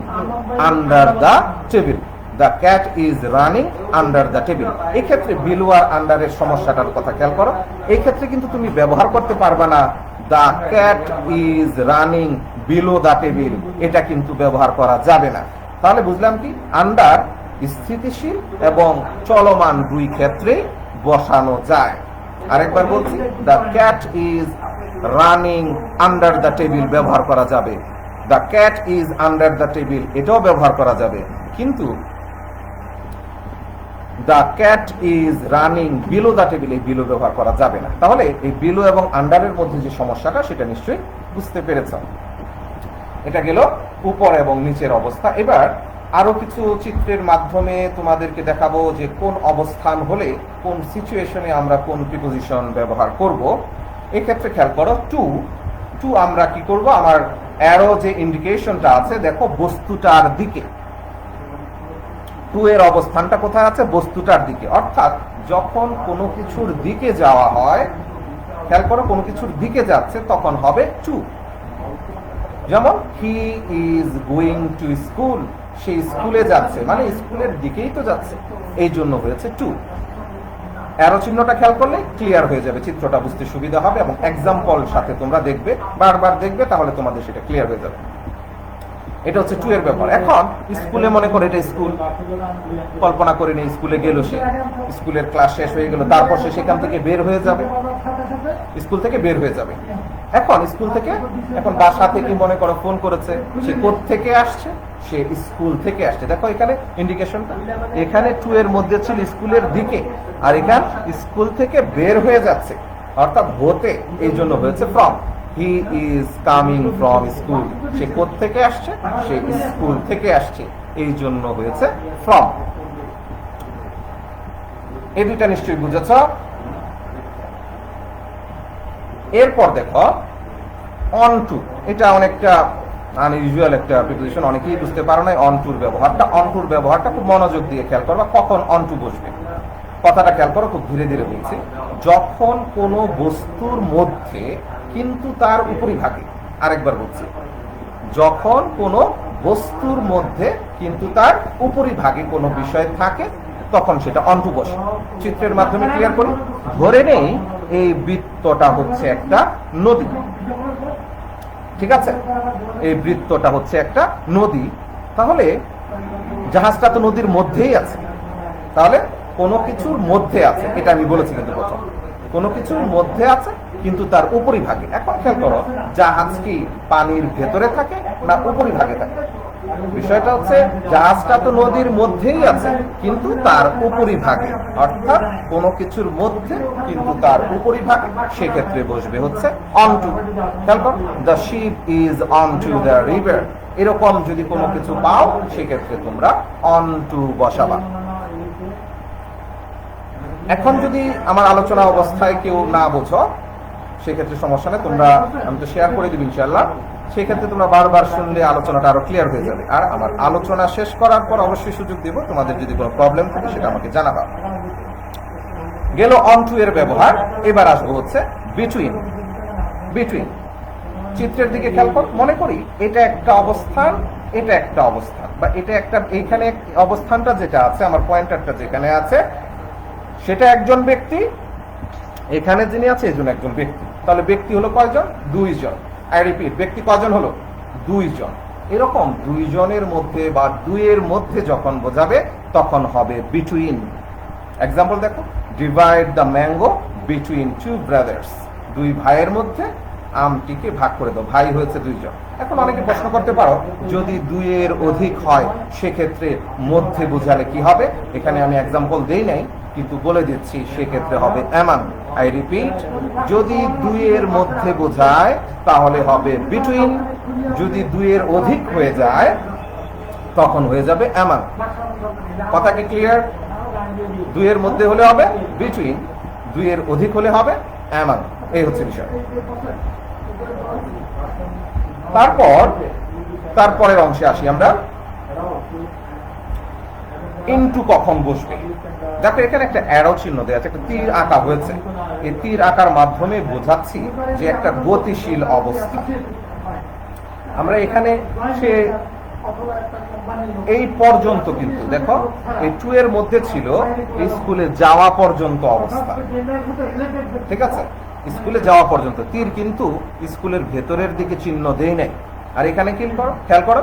under the table, the cat is running under the table. এই ক্ষেত্রে বিলো আর আন্ডারের সমস্যাটার কথা খেয়াল করো। এই ক্ষেত্রে কিন্তু তুমি ব্যবহার করতে পারবে না the cat is running below the table, এটা কিন্তু ব্যবহার করা যাবে না। তাহলে বুঝলাম কি, আন্ডার স্থিতিশীল এবং চলমান দুই ক্ষেত্রে বসানো যায়। আরেকবার বলছি, the cat is running under the table ব্যবহার করা যাবে, the cat is under the table এটাও ব্যবহার করা যাবে, কিন্তু the cat is running below the table এই বিলো ব্যবহার করা যাবে না। তাহলে এই বিলো এবং আন্ডারের মধ্যে যে সমস্যাটা সেটা নিশ্চয়ই বুঝতে পেরেছ। এটা গেল উপর এবং নিচের অবস্থা। এবার আরো কিছু চিত্রের মাধ্যমে তোমাদেরকে দেখাবো যে কোন অবস্থান হলে কোন সিচুয়েশনে আমরা কোন প্রিপোজিশন ব্যবহার করব। এক্ষেত্রে খেয়াল করো, টু আমরা কি করব, আমার অ্যারো যে ইন্ডিকেশনটা আছে দেখো বস্তুটার দিকে, টু এর অবস্থানটা কোথায় আছে? বস্তুটার দিকে। অর্থাৎ যখন কোনো কিছুর দিকে যাওয়া হয়, খেয়াল করো, কোনো কিছুর দিকে যাচ্ছে তখন হবে টু। যেমন he is going to school, সে স্কুলে যাচ্ছে, মানে স্কুলের দিকেই তো যাচ্ছে, এই জন্য হয়েছে টু। অ্যারো চিহ্নটা খেয়াল করলে ক্লিয়ার হয়ে যাবে, চিত্রটা বুঝতে সুবিধা হবে, এবং এক্সাম্পল সাথে তোমরা দেখবে, বারবার দেখবে, তাহলে তোমাদের সেটা ক্লিয়ার হয়ে যাবে। এটা হচ্ছে টু এর ব্যাপার। এখন স্কুলে মনে করে এটা স্কুল, কল্পনা করে নিই স্কুলে গেল সে, স্কুলের ক্লাস শেষ হয়ে গেল, তারপর সে সেখান থেকে বের হয়ে যাবে, স্কুল থেকে বের হয়ে যাবে। এখন স্কুল থেকে, এখন বাসা থেকে মনে করো ফোন করেছে, সে কোত্থেকে আসছে, সে স্কুল থেকে আসছে। দেখো এখানে ইন্ডিকেশনটা, এখানে টু এর মধ্যে ছিল স্কুলের দিকে, আর এখানে স্কুল থেকে বের হয়ে যাচ্ছে, অর্থাৎ হতে, এই জন্য হয়েছে from. He is coming from school, সে কোত্থেকে আসছে, সে স্কুল থেকে আসছে, এই জন্য হয়েছে ফ্রম। এই দুইটা নিশ্চয়ই বুঝেছ। এরপর দেখো অন টু, এটা অনেকটা আনইউজুয়াল একটা প্রিপোজিশন, অনেকেই বুঝতে পারো না অন টুর ব্যবহারটা। অন টুর ব্যবহারটা খুব মনোযোগ দিয়ে খেয়াল করবা, কখন অন টু বসবে কথাটা খেয়াল করো, খুব ধীরে ধীরে বলছি। যখন কোনো বস্তুর মধ্যে কিন্তু তার উপরিভাগে, আরেকবার বলছি, যখন কোনো বস্তুর মধ্যে কিন্তু তার উপরিভাগে কোনো বিষয় থাকে, তখন সেটা অন টু বসে। চিত্রের মাধ্যমে ক্লিয়ার করি। ধরে নেই এই বৃত্তটা হচ্ছে একটা নদী, ঠিক আছে, এই বৃত্তটা হচ্ছে একটা নদী, তাহলে জাহাজটা তো নদীর মধ্যেই আছে, তাহলে কোনো কিছুর মধ্যে আছে, এটা আমি বলেছি কিন্তু প্রথম, কোনো কিছুর মধ্যে আছে কিন্তু তার উপরিভাগে। এখন খেয়াল করো, জাহাজ কি পানির ভেতরে থাকে না উপরিভাগে থাকে? বিষয়টা হচ্ছে জাহাজটা তো নদীর মধ্যেই আছে কিন্তু তার উপরিভাগে, অর্থাৎ কোনো কিছুর মধ্যে কিন্তু তার উপরিভাগে, সেক্ষেত্রে বসবে হচ্ছে অন টু। খেয়াল করো, the ship is onto the river, এরকম যদি কোনো কিছু পাও সেক্ষেত্রে তোমরা অন টু বসাবা। এখন যদি আমার আলোচনা অবস্থায় কেউ না বোঝো সেক্ষেত্রে সমস্যা নেই, তোমরা, আমি তো শেয়ার করে দিবি ইনশাআল্লাহ, সেক্ষেত্রে তোমরা বারবার শুনলে আলোচনাটা আরো ক্লিয়ার হয়ে যাবে। আর আমার আলোচনা শেষ করার পর অবশ্যই সুযোগ দেব, তোমাদের যদি কোনো প্রবলেম থাকে সেটা আমাকে জানাবা। গেল অন টু এর ব্যবহার, এবার আসবো হচ্ছে বিটুইন। বিটুইন চিত্রের দিকে খেয়াল কর, মনে করি এটা একটা অবস্থান, এটা একটা অবস্থান, বা এটা একটা, এইখানে অবস্থানটা যেটা আছে, আমার পয়েন্টারটা যেখানে আছে সেটা একজন ব্যক্তি, এখানে যিনি আছে একজন একজন ব্যক্তি, তাহলে ব্যক্তি হলো কয়জন? দুইজন। আই রিপিট, ব্যক্তি কয়জন হলো? দুইজন। এরকম দুইজনের মধ্যে বা দুইয়ের মধ্যে যখন বোঝাবে তখন হবে বিটুইন। এক্সাম্পল দেখো, divide the mango between two brothers, দুই ভাইয়ের মধ্যে আমটিকে ভাগ করে দাও, ভাই হয়েছে দুইজন। এখন অনেকে প্রশ্ন করতে পারো, যদি দুইয়ের অধিক হয় সেক্ষেত্রে মধ্যে বোঝালে কি হবে? এখানে আমি এক্সাম্পল দেই নাই কিন্তু বলে দিচ্ছি, সেক্ষেত্রে হবে অ্যামাং। আই রিপিট, যদি দুইয়ের মধ্যে বোঝায় তাহলে হবে বিটুইন, যদি দুইয়ের অধিক হয়ে যায় তখন হয়ে যাবে অ্যামাং। কথা কি ক্লিয়ার? দুইয়ের মধ্যে হলে হবে বিটুইন, দুইয়ের অধিক হলে হবে অ্যামাং, এই হচ্ছে বিষয়। তারপরের অংশে আসি আমরা, ইনটু কখন বসবে। দেখো এখানে একটা অ্যারো চিহ্ন দেওয়া আছে, একটা তীর আঁকা হয়েছে, এই তীর আঁকার মাধ্যমে বোঝাচ্ছি যে একটা গতিশীল অবস্থা। আমরা এখানে সে এই পর্যন্ত, কিন্তু দেখো এই টু এর মধ্যে ছিল স্কুলে যাওয়া পর্যন্ত অবস্থা, ঠিক আছে, স্কুলে যাওয়া পর্যন্ত। তীর কিন্তু স্কুলের ভেতরের দিকে চিহ্ন দেয় নাই, আর এখানে খেয়াল করো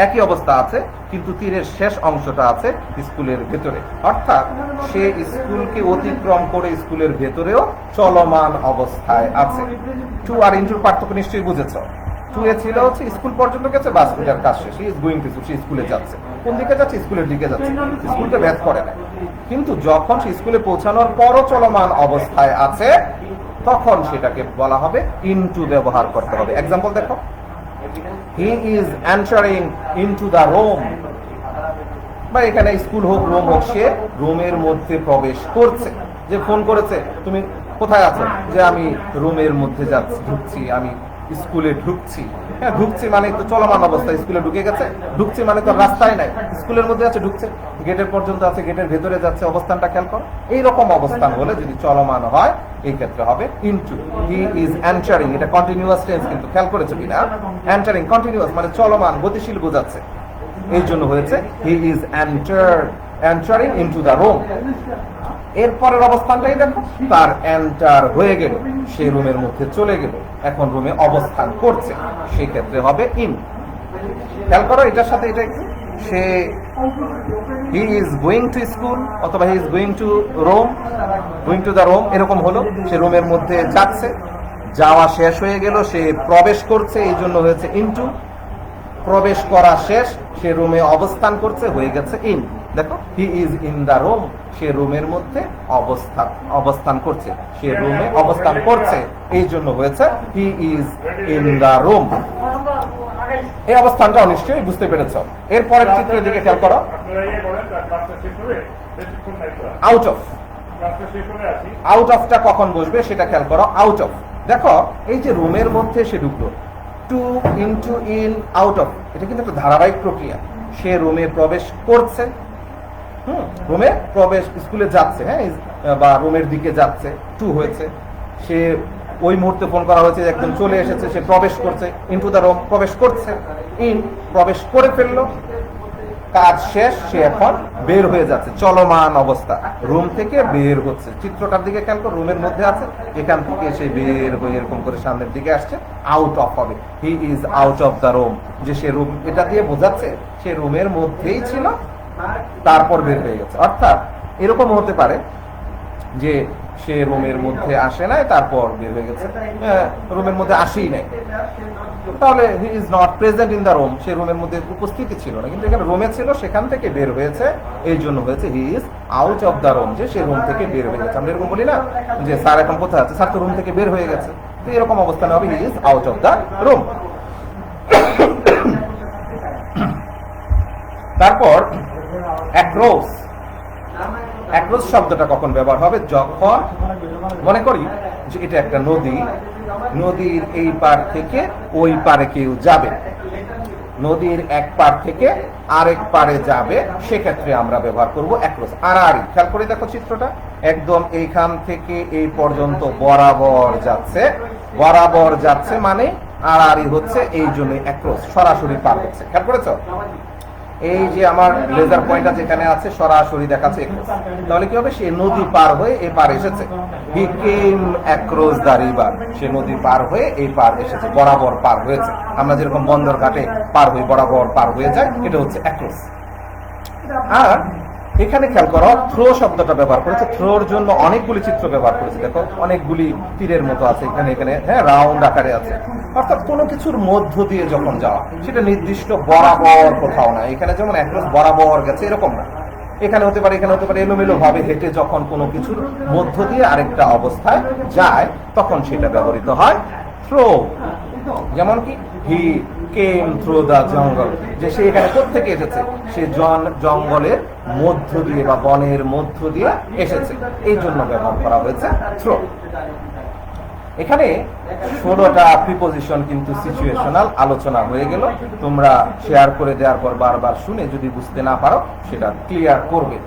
একই অবস্থা আছে কিন্তু তীরের শেষ অংশটা আছে স্কুলের ভেতরে, অর্থাৎ সে স্কুলকে অতিক্রম করে স্কুলের ভেতরেও চলমান অবস্থায় আছে। টু আর ইনটুর পার্থক্য নিশ্চয়ই বুঝেছ। টু এ ছিল হচ্ছে স্কুল পর্যন্ত গেছে, বাস পূজার কাজ শেষ, ইজ গোয়িং টু, সে স্কুলে যাচ্ছে। কোন দিকে যাচ্ছে? স্কুলের দিকে যাচ্ছে, স্কুলকে ব্যাচ করে না। কিন্তু যখন সে স্কুলে পৌঁছানোর পরও চলমান অবস্থায় আছে তখন সেটাকে বলা হবে ইনটু ব্যবহার করতে হবে। এক্সাম্পল দেখো, he is entering into the room, বা এখানে স্কুল হোক রুম হোক, সে রুমের মধ্যে প্রবেশ করছে। যে ফোন করেছে, তুমি কোথায় আছো? যে আমি রুমের মধ্যে যাচ্ছি, ঢুকছি, আমি স্কুলে ঢুকছি। হ্যাঁ, ঢুকছি মানে তো চলমান অবস্থা, স্কুলে ঢুকে গেছে, ঢুকছি মানে তো রাস্তায় নাই, স্কুলের মধ্যে আছে, ঢুকছে, গেটের পর্যন্ত আছে, গেটের ভেতরে যাচ্ছে, অবস্থানটা খেয়াল করো। এইরকম অবস্থান হলে যদি চলমান হয় এই ক্ষেত্রে হবে ইনটু। হি ইজ এন্টারিং, এটা কন্টিনিউয়াস টেন্স, কিন্তু খেয়াল করেছো কিনা? এন্টারিং কন্টিনিউয়াস মানে চলমান, গতিশীল বোঝাচ্ছে, এই জন্য হয়েছে he is entering into the room. এরপরের অবস্থানটাই দেখো, তার এন্টার হয়ে গেল, সে রুমের মধ্যে চলে গেল, এখন রুমে অবস্থান করছে, সেই ক্ষেত্রে হবে ইন। খেয়াল করো এটার সাথে এটা একটু, সে he is going to school অথবা he is going to Rome, going to the Rome, এরকম হলো, সে রুমের মধ্যে যাচ্ছে, যাওয়া শেষ হয়ে গেল, সে প্রবেশ করছে, এই জন্য হয়েছে ইনটু। প্রবেশ করা শেষ, সে রুমে অবস্থান করছে, হয়ে গেছে ইন। দেখো, he is in the room, সে রুমের মধ্যে অবস্থান করছে, সে রুমে অবস্থান করছে, এই জন্য হয়েছে হি ইজ ইন দ্য রুম। এই অবস্থানটা নিশ্চয়ই বুঝতে পেরেছ। এরপরের চিত্রের দিকে খেয়াল করো, আউট অফ। আউট অফটা কখন বসবে সেটা খেয়াল করো। আউট অফ, দেখো এই যে রুমের মধ্যে সে ঢুকলো, to into in out of, এটা কিন্তু একটা ধারাবাহিক প্রক্রিয়া। সে রুমে প্রবেশ করছে, রুমে প্রবেশ, স্কুলে যাচ্ছে, হ্যাঁ, বা রুমের দিকে যাচ্ছে, টু হয়েছে। সে ওই মুহূর্তে ফোন করা হয়েছে, একদম চলে এসেছে, সে প্রবেশ করছে, ইনটু দ্য রুম, প্রবেশ করছে, ইন, প্রবেশ করে ফেললো, কাজ শেষ, সে এখন বের হয়ে যাচ্ছে, চলমান অবস্থা, রুম থেকে বের হচ্ছে। চিত্রটার দিকে খেয়াল করো, রুমের মধ্যে আছে, এখান থেকে সে বের হয়ে এরকম করে সামনের দিকে আসছে, আউট অফ হবে। He is out of the room, যে সে রুম, এটা দিয়ে বোঝাচ্ছে সে রুমের মধ্যেই ছিল, তারপর বের হয়ে গেছে। অর্থাৎ এরকম হতে পারে যে সে রুমের মধ্যে আসে নাই, তারপর বের হয়ে গেছে, রুমের মধ্যে আসেই নাই, তাহলে he is not present in the room, সে রুমের মধ্যে উপস্থিতি ছিল না, কিন্তু এখানে রুমে ছিল, সেখান থেকে বের হয়েছে, এই জন্য হয়েছে he is out of the room, যে সে রুম থেকে বের হয়ে গেছে। আমরা এরকম বলি না যে স্যার এখন কোথায় আছে, স্যার তো রুম থেকে বের হয়ে গেছে, তো এরকম অবস্থানে হবে he is out of the room. তারপর অ্যাক্রস। অ্যাক্রস শব্দটা কখন ব্যবহার হবে? যখন মনে করি যে এটা একটা নদী, নদীর এই পার থেকে ওই পারে কেউ যাবে, নদীর এক পার থেকে আরেক পারে যাবে, সেক্ষেত্রে আমরা ব্যবহার করব অ্যাক্রস। আড়াআড়ি, খেয়াল করে দেখো চিত্রটা, একদম এইখান থেকে এই পর্যন্ত বরাবর যাচ্ছে, বরাবর যাচ্ছে মানে আড়াআড়ি হচ্ছে, এই জন্য অ্যাক্রস, সরাসরি পার হচ্ছে। খেয়াল করেছো? এই যে আমার লেজার পয়েন্টটা যেখানে আছে, সরাসরি দেখাচ্ছে অ্যাক্রস, তাহলে কি হবে? সে নদী পার হয়ে এই পার এসেছে, হি কেম অ্যাক্রস দ্য রিভার, সে নদী পার হয়ে এই পার এসেছে, বরাবর পার হয়েছে। আমরা যেরকম বন্দর ঘাটে পার হয়ে বরাবর পার হয়ে যায়, এটা হচ্ছে অ্যাক্রস। আর এখানে খেয়াল করো, থ্রো শব্দটা ব্যবহার করেছে, থ্রোর জন্য অনেকগুলি চিত্র ব্যবহার করেছে। দেখো অনেকগুলি তীরের মতো আছে এখানে, এখানে হ্যাঁ রাউন্ড আকারে আছে, অর্থাৎ কোনো কিছুর মধ্য দিয়ে যখন যাওয়া, সেটা নির্দিষ্ট বরাবর কোথাও না। এখানে যেমন অ্যাক্রস বরাবর গেছে এরকম না, এখানে হতে পারে, এখানে হতে পারে, এলোমেলো ভাবে হেঁটে যখন কোনো কিছুর মধ্য দিয়ে আরেকটা অবস্থায় যায়, তখন সেটা ব্যবহৃত হয় থ্রো। যেমন কি হি কেম থ্রু দ্য জঙ্গল, যে সে এখানে কোত্থেকে এসেছে, সে জঙ্গলের মধ্য দিয়ে বা বনের মধ্য দিয়ে এসেছে, এই জন্য ব্যবহার করা হয়েছে থ্রো। এখানে 16টা প্রিপোজিশন কিন্তু সিচুয়েশনাল আলোচনা হয়ে গেল। তোমরা শেয়ার করে দেওয়ার পর বারবার শুনে যদি বুঝতে না পারো সেটা ক্লিয়ার করবে।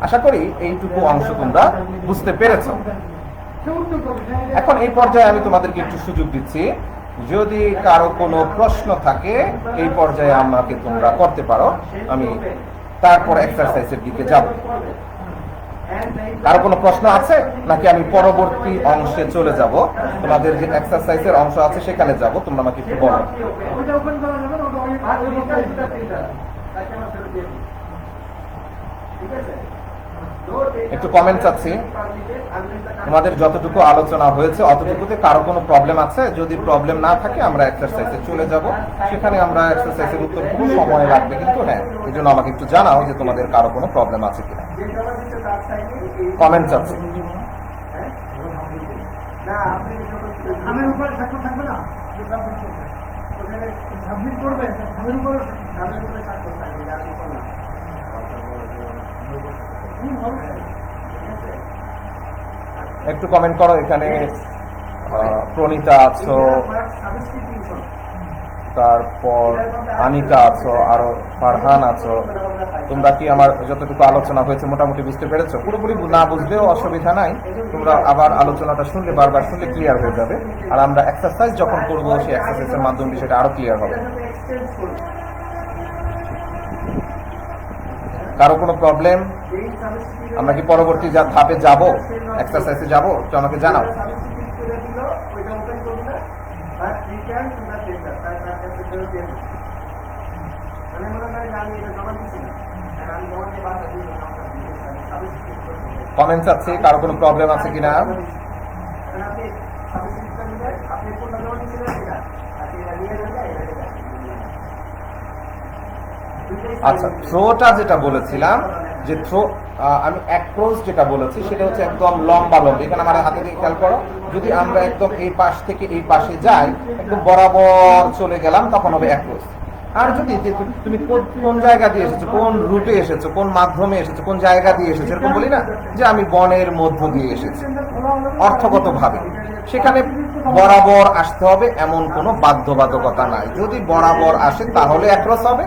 আশা করি এইটুকু অংশ তোমরা বুঝতে পেরেছ। এখন এই পর্যায়ে আমি তোমাদেরকে একটু সুযোগ দিচ্ছি, যদি কারো কোনো প্রশ্ন থাকে এই পর্যায়ে আমাকে তোমরা করতে পারো, আমি তারপর এক্সারসাইজের দিকে যাব। কারো কোনো প্রশ্ন আছে নাকি আমি পরবর্তী অংশে চলে যাব? তোমাদের যে এক্সারসাইজের অংশ আছে সেখানে যাব, তোমরা আমাকে একটু বলো। একটু কমেন্ট চাচ্ছি। তোমাদের যতটুকু আলোচনা হয়েছে অতটুকুতে কারো কোনো প্রবলেম আছে? যদি প্রবলেম না থাকে আমরা এক্সারসাইজে চলে যাব, সেখানে আমরা এক্সারসাইজের উত্তর খুব সময় লাগবে, কিন্তু হ্যাঁ এই জন্য আমাকে একটু জানাও যে তোমাদের কারো কোনো প্রবলেম আছে কিনা। কমেন্ট চাচ্ছি। একটু কমেন্ট করো। এখানে প্রণীতা আছো, তারপর আনিকা আছো, আরো ফারহান আছো। তোমরা কি আমার যতটুকু আলোচনা হয়েছে মোটামুটি বুঝতে পেরেছো? পুরোপুরি না বুঝলেও অসুবিধা নাই, তোমরা আবার আলোচনাটা শুনলে বারবার শুনলে ক্লিয়ার হয়ে যাবে। আর আমরা এক্সারসাইজ যখন করবো সেই এক্সারসাইজের মাধ্যমে সেটা আরো ক্লিয়ার হবে। কারো কোনো প্রবলেম? আমরা কি পরবর্তী ধাপে যাব, এক্সারসাইজে যাব? তো আমাকে জানাও। কমেন্টস আছে, কারো কোনো প্রবলেম আছে কিনা? আচ্ছা, থ্রোটা যেটা বলেছিলাম, যে থ্রো আমি অ্যাক্রস যেটা বলেছি সেটা হচ্ছে একদম লম্বা লম্বা। এখানে আমার হাতে দিয়ে খেয়াল করো, যদি আমরা একদম এই পাশ থেকে এই পাশে যাই, একদম বরাবর চলে গেলাম, তখন হবে অ্যাক্রস। আর যদি তুমি কোন জায়গা দিয়ে এসেছো, কোন রুটে এসেছো, কোন মাধ্যমে এসেছো, কোন জায়গা দিয়ে এসেছো, এরকম বলি না যে আমি বনের মধ্য দিয়ে এসেছি, অর্থগত ভাবে সেখানে বরাবর আসতে হবে এমন কোনো বাধ্যবাধকতা নাই। যদি বরাবর আসে তাহলে অ্যাক্রস হবে,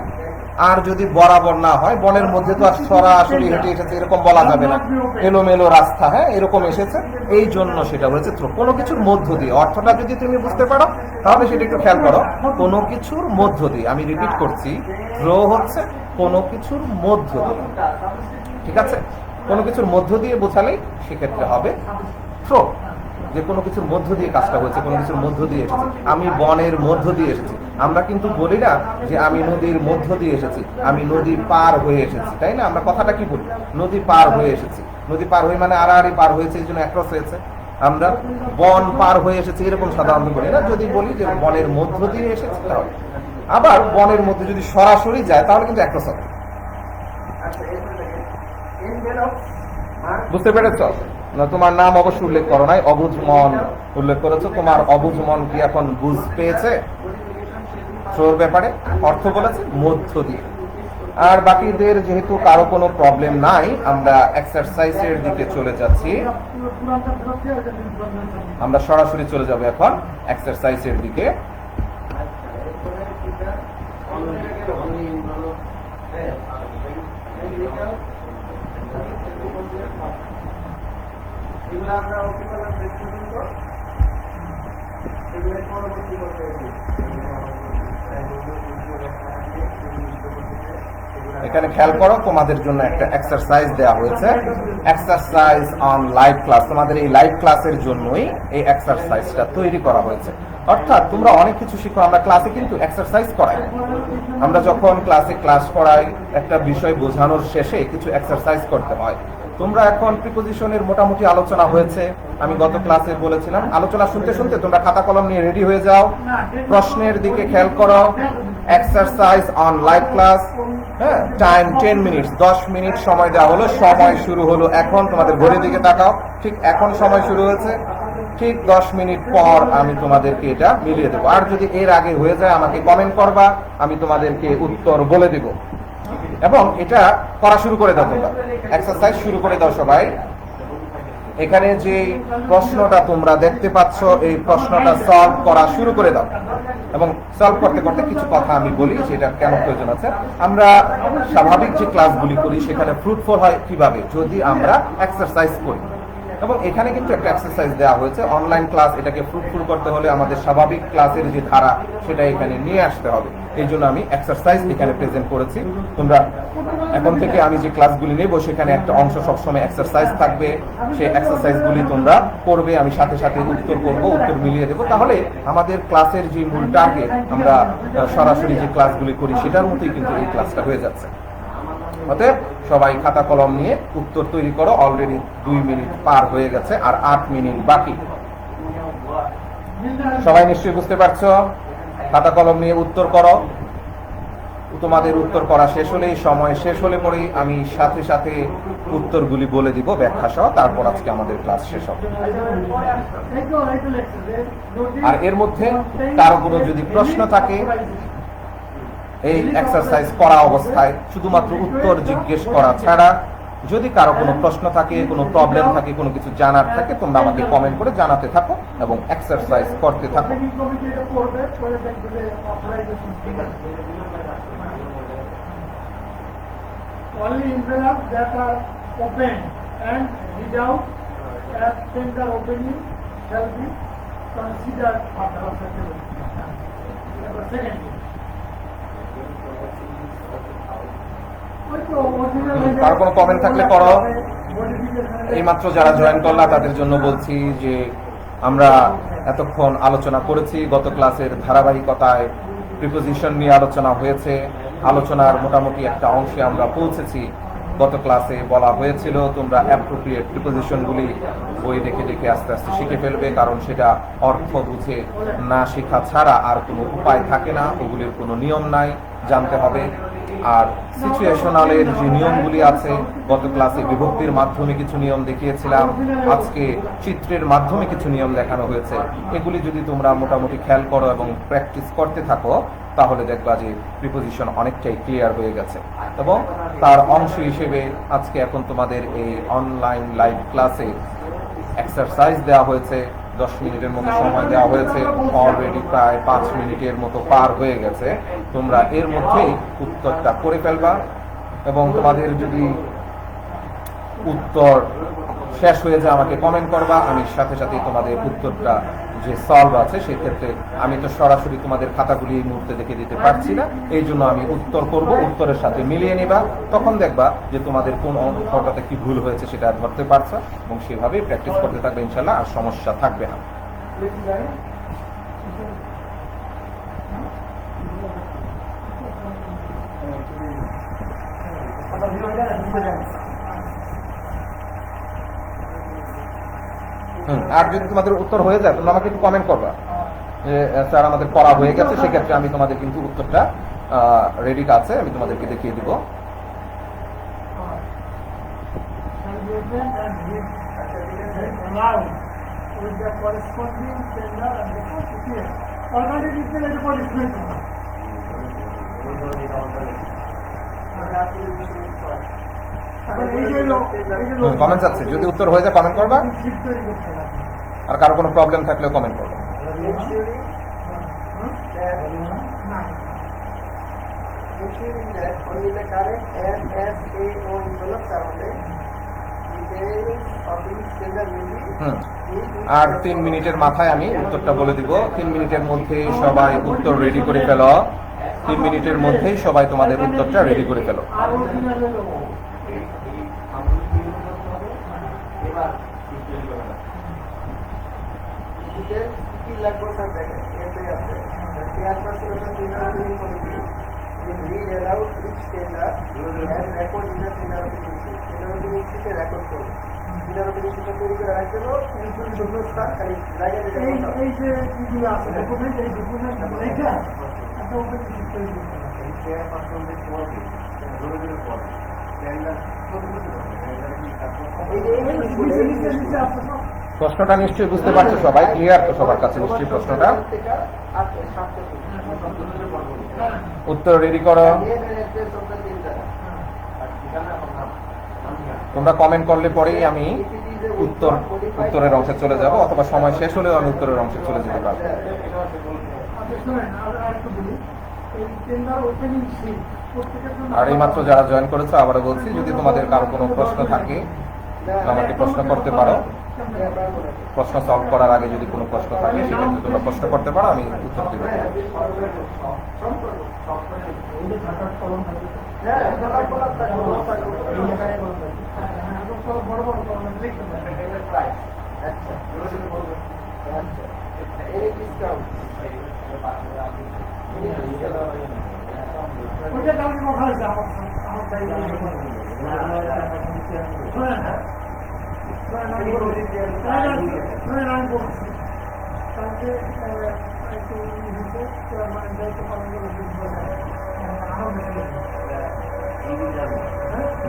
আর যদি বরাবর না হয়, বনের মধ্যে তো আর সরাসরি হেঁটে এসেছে এরকম বলা যাবে না, এলোমেলো রাস্তা, হ্যাঁ এরকম এসেছে, এই জন্য সেটা হয়েছে থ্রো। কোনো কিছুর মধ্য দিয়ে, অর্থটা যদি তুমি বুঝতে পারো তাহলে সেটা একটু খেয়াল করো। কোনো কিছুর মধ্য দিয়ে, আমি রিপিট করছি, থ্রো হচ্ছে কোনো কিছুর মধ্য দিয়ে, ঠিক আছে? কোনো কিছুর মধ্য দিয়ে বোঝালেই সেক্ষেত্রে হবে থ্রো, যে কোনো কিছুর মধ্য দিয়ে কাজটা হয়েছে, কোনো কিছুর মধ্য দিয়ে এসেছে। আমি বনের মধ্য দিয়ে এসেছি, আমরা কিন্তু বলি না যে আমি নদীর মধ্য দিয়ে এসেছি, আমি নদী পার হয়ে এসেছি, তাই না? আমরা কথাটা কি বলি, নদী পার হয়ে এসেছি। নদী পার হয়ে মানে আড়াআড়ি পার হয়েছে, এই জন্য অ্যাক্রস হয়েছে। আমরা বন পার হয়ে এসেছি এরকম সাধারণত বলি না। যদি বলি যে বনের মধ্য দিয়ে এসেছি তাহলে, আবার বনের মধ্যে যদি সরাসরি যায় তাহলে কিন্তু অ্যাক্রস হবে। বুঝতে পেরেছ? না, তোমার নাম অবশ্য উল্লেখ করো নাই, অবুঝ মন উল্লেখ করেছো। তোমার অবুঝ মন কি এখন বুঝ পেয়েছে থ্রোর ব্যাপারে? অর্থ বলেছে মধ্য দিয়ে। আর বাকিদের যেহেতু কারো কোনো প্রবলেম নাই, আমরা এক্সারসাইজের দিকে চলে যাচ্ছি। আমরা সরাসরি চলে যাব এখন এক্সারসাইজের দিকে। এখানে খেয়াল করো, তোমাদের জন্য একটা এক্সারসাইজ দেওয়া হয়েছে, এক্সারসাইজ অন লাইভ ক্লাস। তোমাদের এই লাইভ ক্লাসের জন্যই এই এক্সারসাইজটা তৈরি করা হয়েছে। অর্থাৎ তোমরা অনেক কিছু শিখো, আমরা ক্লাসে কিন্তু এক্সারসাইজ করাই। আমরা যখন ক্লাসে ক্লাস করাই, একটা বিষয় বোঝানোর শেষে কিছু এক্সারসাইজ করতে হয়। তোমরা এখন প্রিপোজিশনের মোটামুটি আলোচনা হয়েছে, আমি গত ক্লাসে বলেছিলাম। আলোচনা শুনতে শুনতে তোমরা খাতা কলম নিয়ে রেডি হয়ে যাও, প্রশ্নের দিকে খেয়াল করো। এক্সারসাইজ অন লাইভ ক্লাস, হ্যাঁ, টাইম 10 মিনিট, 10 মিনিট সময় দেওয়া হলো। সময় শুরু হলো এখন, তোমাদের ঘড়ির দিকে তাকাও, ঠিক এখন সময় শুরু হয়েছে। ঠিক 10 মিনিট পর আমি তোমাদেরকে এটা মিলিয়ে দেবো। আর যদি এর আগে হয়ে যায় আমাকে কমেন্ট করবা, আমি তোমাদেরকে উত্তর বলে দিব। এবং এটা করা শুরু করে দাও, তোমরা এক্সারসাইজ শুরু করে দাও সবাই। এখানে যে প্রশ্নটা তোমরা দেখতে পাচ্ছ, এই প্রশ্নটা সলভ করা শুরু করে দাও। এবং সলভ করতে করতে কিছু কথা আমি বলি সেটা কেন প্রয়োজন আছে। আমরা স্বাভাবিক যে ক্লাসগুলি করি সেখানে ফ্রুটফুল হয় কিভাবে, যদি আমরা এক্সারসাইজ করি। এবং এখানে কিন্তু একটা এক্সারসাইজ দেওয়া হয়েছে, অনলাইন ক্লাস এটাকে ফ্রুটফুল করতে হলে আমাদের স্বাভাবিক ক্লাসের যে ধারা সেটা এখানে নিয়ে আসতে হবে। এই জন্য আমি এক্সারসাইজ এখানে প্রেজেন্ট করেছি। তোমরা এখন থেকে আমি যে ক্লাসগুলি নেব সেখানে একটা অংশ সবসময় এক্সারসাইজ থাকবে, সেই এক্সারসাইজগুলি তোমরা করবে, আমি সাথে সাথে উত্তর করব, উত্তর মিলিয়ে দেবো। তাহলে আমাদের ক্লাসের যে মূল টার্গেট, আমরা সরাসরি যে ক্লাসগুলি করি সেটার মতোই কিন্তু এই ক্লাসটা হয়ে যাচ্ছে। অতএব সবাই খাতা কলম নিয়ে উত্তর তৈরি করো। অলরেডি 2 মিনিট পার হয়ে গেছে, আর 8 মিনিট বাকি। সবাই নিশ্চয়ই বুঝতে পারছো? খাতা কলম নিয়ে উত্তর করো। তোমাদের উত্তর করা শেষ হলেই, সময় শেষ হলে পরেই আমি সাথে সাথে উত্তরগুলি বলে দিব ব্যাখ্যা সহ, তারপর আজকে আমাদের ক্লাস শেষ হবে। আর এর মধ্যে কারো কোনো যদি প্রশ্ন থাকে, এই এক্সারসাইজ করা অবস্থায় শুধুমাত্র উত্তর জিজ্ঞেস করা ছাড়া যদি কারো কোনো প্রশ্ন থাকে, কোনো প্রবলেম থাকে, কোনো কিছু জানার থাকে, তোমরা আমাকে কমেন্ট করে জানাতে থাকো এবং এক্সারসাইজ করতে থাকো। Only envelopes that are open and read out as tender opening shall be considered after settlement. Second. কারো কোনো কমেন্ট থাকলে করো। এইমাত্র যারা জয়েন করলা তাদের জন্য বলছি যে আমরা এতক্ষণ আলোচনা করেছি, গত ক্লাসের ধারাবাহিকতায় প্রিপোজিশন নিয়ে আলোচনা হয়েছে। আলোচনার মোটামুটি একটা অংশে আমরা পৌঁছেছি। গত ক্লাসে বলা হয়েছিল তোমরা অ্যাপ্রোপ্রিয়েট প্রিপোজিশনগুলি বই দেখে দেখে আস্তে আস্তে শিখে ফেলবে, কারণ সেটা অর্থ বুঝে না শেখা ছাড়া আর কোনো উপায় থাকে না, ওগুলির কোনো নিয়ম নাই, জানতে হবে। আর সিচুয়েশনালের যে নিয়মগুলি আছে, গত ক্লাসে বিভক্তির মাধ্যমে কিছু নিয়ম দেখিয়েছিলাম, আজকে চিত্রের মাধ্যমে কিছু নিয়ম দেখানো হয়েছে। এগুলি যদি তোমরা মোটামুটি খেয়াল করো এবং প্র্যাকটিস করতে থাকো তাহলে দেখবা যে প্রিপোজিশন অনেকটাই ক্লিয়ার হয়ে গেছে। এবং তার অংশ হিসেবে আজকে এখন তোমাদের এই অনলাইন লাইভ ক্লাসে এক্সারসাইজ দেওয়া হয়েছে। 10 মিনিটের মতো সময় দেওয়া হয়েছে, অলরেডি প্রায় 5 মিনিটের মতো পার হয়ে গেছে। তোমরা এর মধ্যেই উত্তরটা করে ফেলবা এবং তোমাদের যদি উত্তর শেষ হয়ে যায় আমাকে কমেন্ট করবা, আমি সাথে সাথে তোমাদের উত্তরটা যে সলভ আছে সেক্ষেত্রে আমি তো সরাসরি তোমাদের খাতাগুলি এই মুহূর্তে দেখে দিতে পারছি না, এই জন্য আমি উত্তর করব, উত্তরের সাথে মিলিয়ে নিবা। তখন দেখবা যে তোমাদের কোন অঙ্কটাতে কি ভুল হয়েছে সেটা ধরতে পারছো এবং সেভাবেই প্র্যাকটিস করতে থাকবে, ইনশাল্লাহ আর সমস্যা থাকবে না। আর যদি তোমাদের উত্তর হয়ে যায় তোমরা আমাকে একটু কমেন্ট করবা যে স্যার আমাদের পড়া হয়ে গেছে, সেক্ষেত্রে আমি তোমাদের কিন্তু উত্তরটা রেডি আছে, আমি তোমাদেরকে দেখিয়ে দিব। কমেন্ট আছে, যদি উত্তর হয়ে যায় কমেন্ট করবা, আর কারো কোনো প্রবলেম থাকলেও কমেন্ট করবা। আর 3 মিনিটের মাথায় আমি উত্তরটা বলে দিব। 3 মিনিটের মধ্যে সবাই উত্তর রেডি করে ফেলো। 3 মিনিটের মধ্যেই সবাই তোমাদের উত্তরটা রেডি করে ফেলো। প্রশ্নটা নিশ্চয়ই বুঝতে পারছো সবাই, ক্লিয়ার তো সবার কাছে নিশ্চয়ই প্রশ্নটা? উত্তর রেডি করো। তোমরা কমেন্ট করলে পরেই আমি উত্তরের অংশে চলে যাব, অথবা সময় শেষ হলেও আমি উত্তরের অংশে চলে যেতে পারবো। আর এই মাত্র যারা জয়েন করেছো আবারও বলছি, যদি তোমাদের কারো কোনো প্রশ্ন থাকে আমাকে প্রশ্ন করতে পারো। প্রশ্ন সলভ করার আগে যদি কোনো প্রশ্ন থাকে সেক্ষেত্রে তোমরা প্রশ্ন করতে পারো, আমি উত্তর দিব।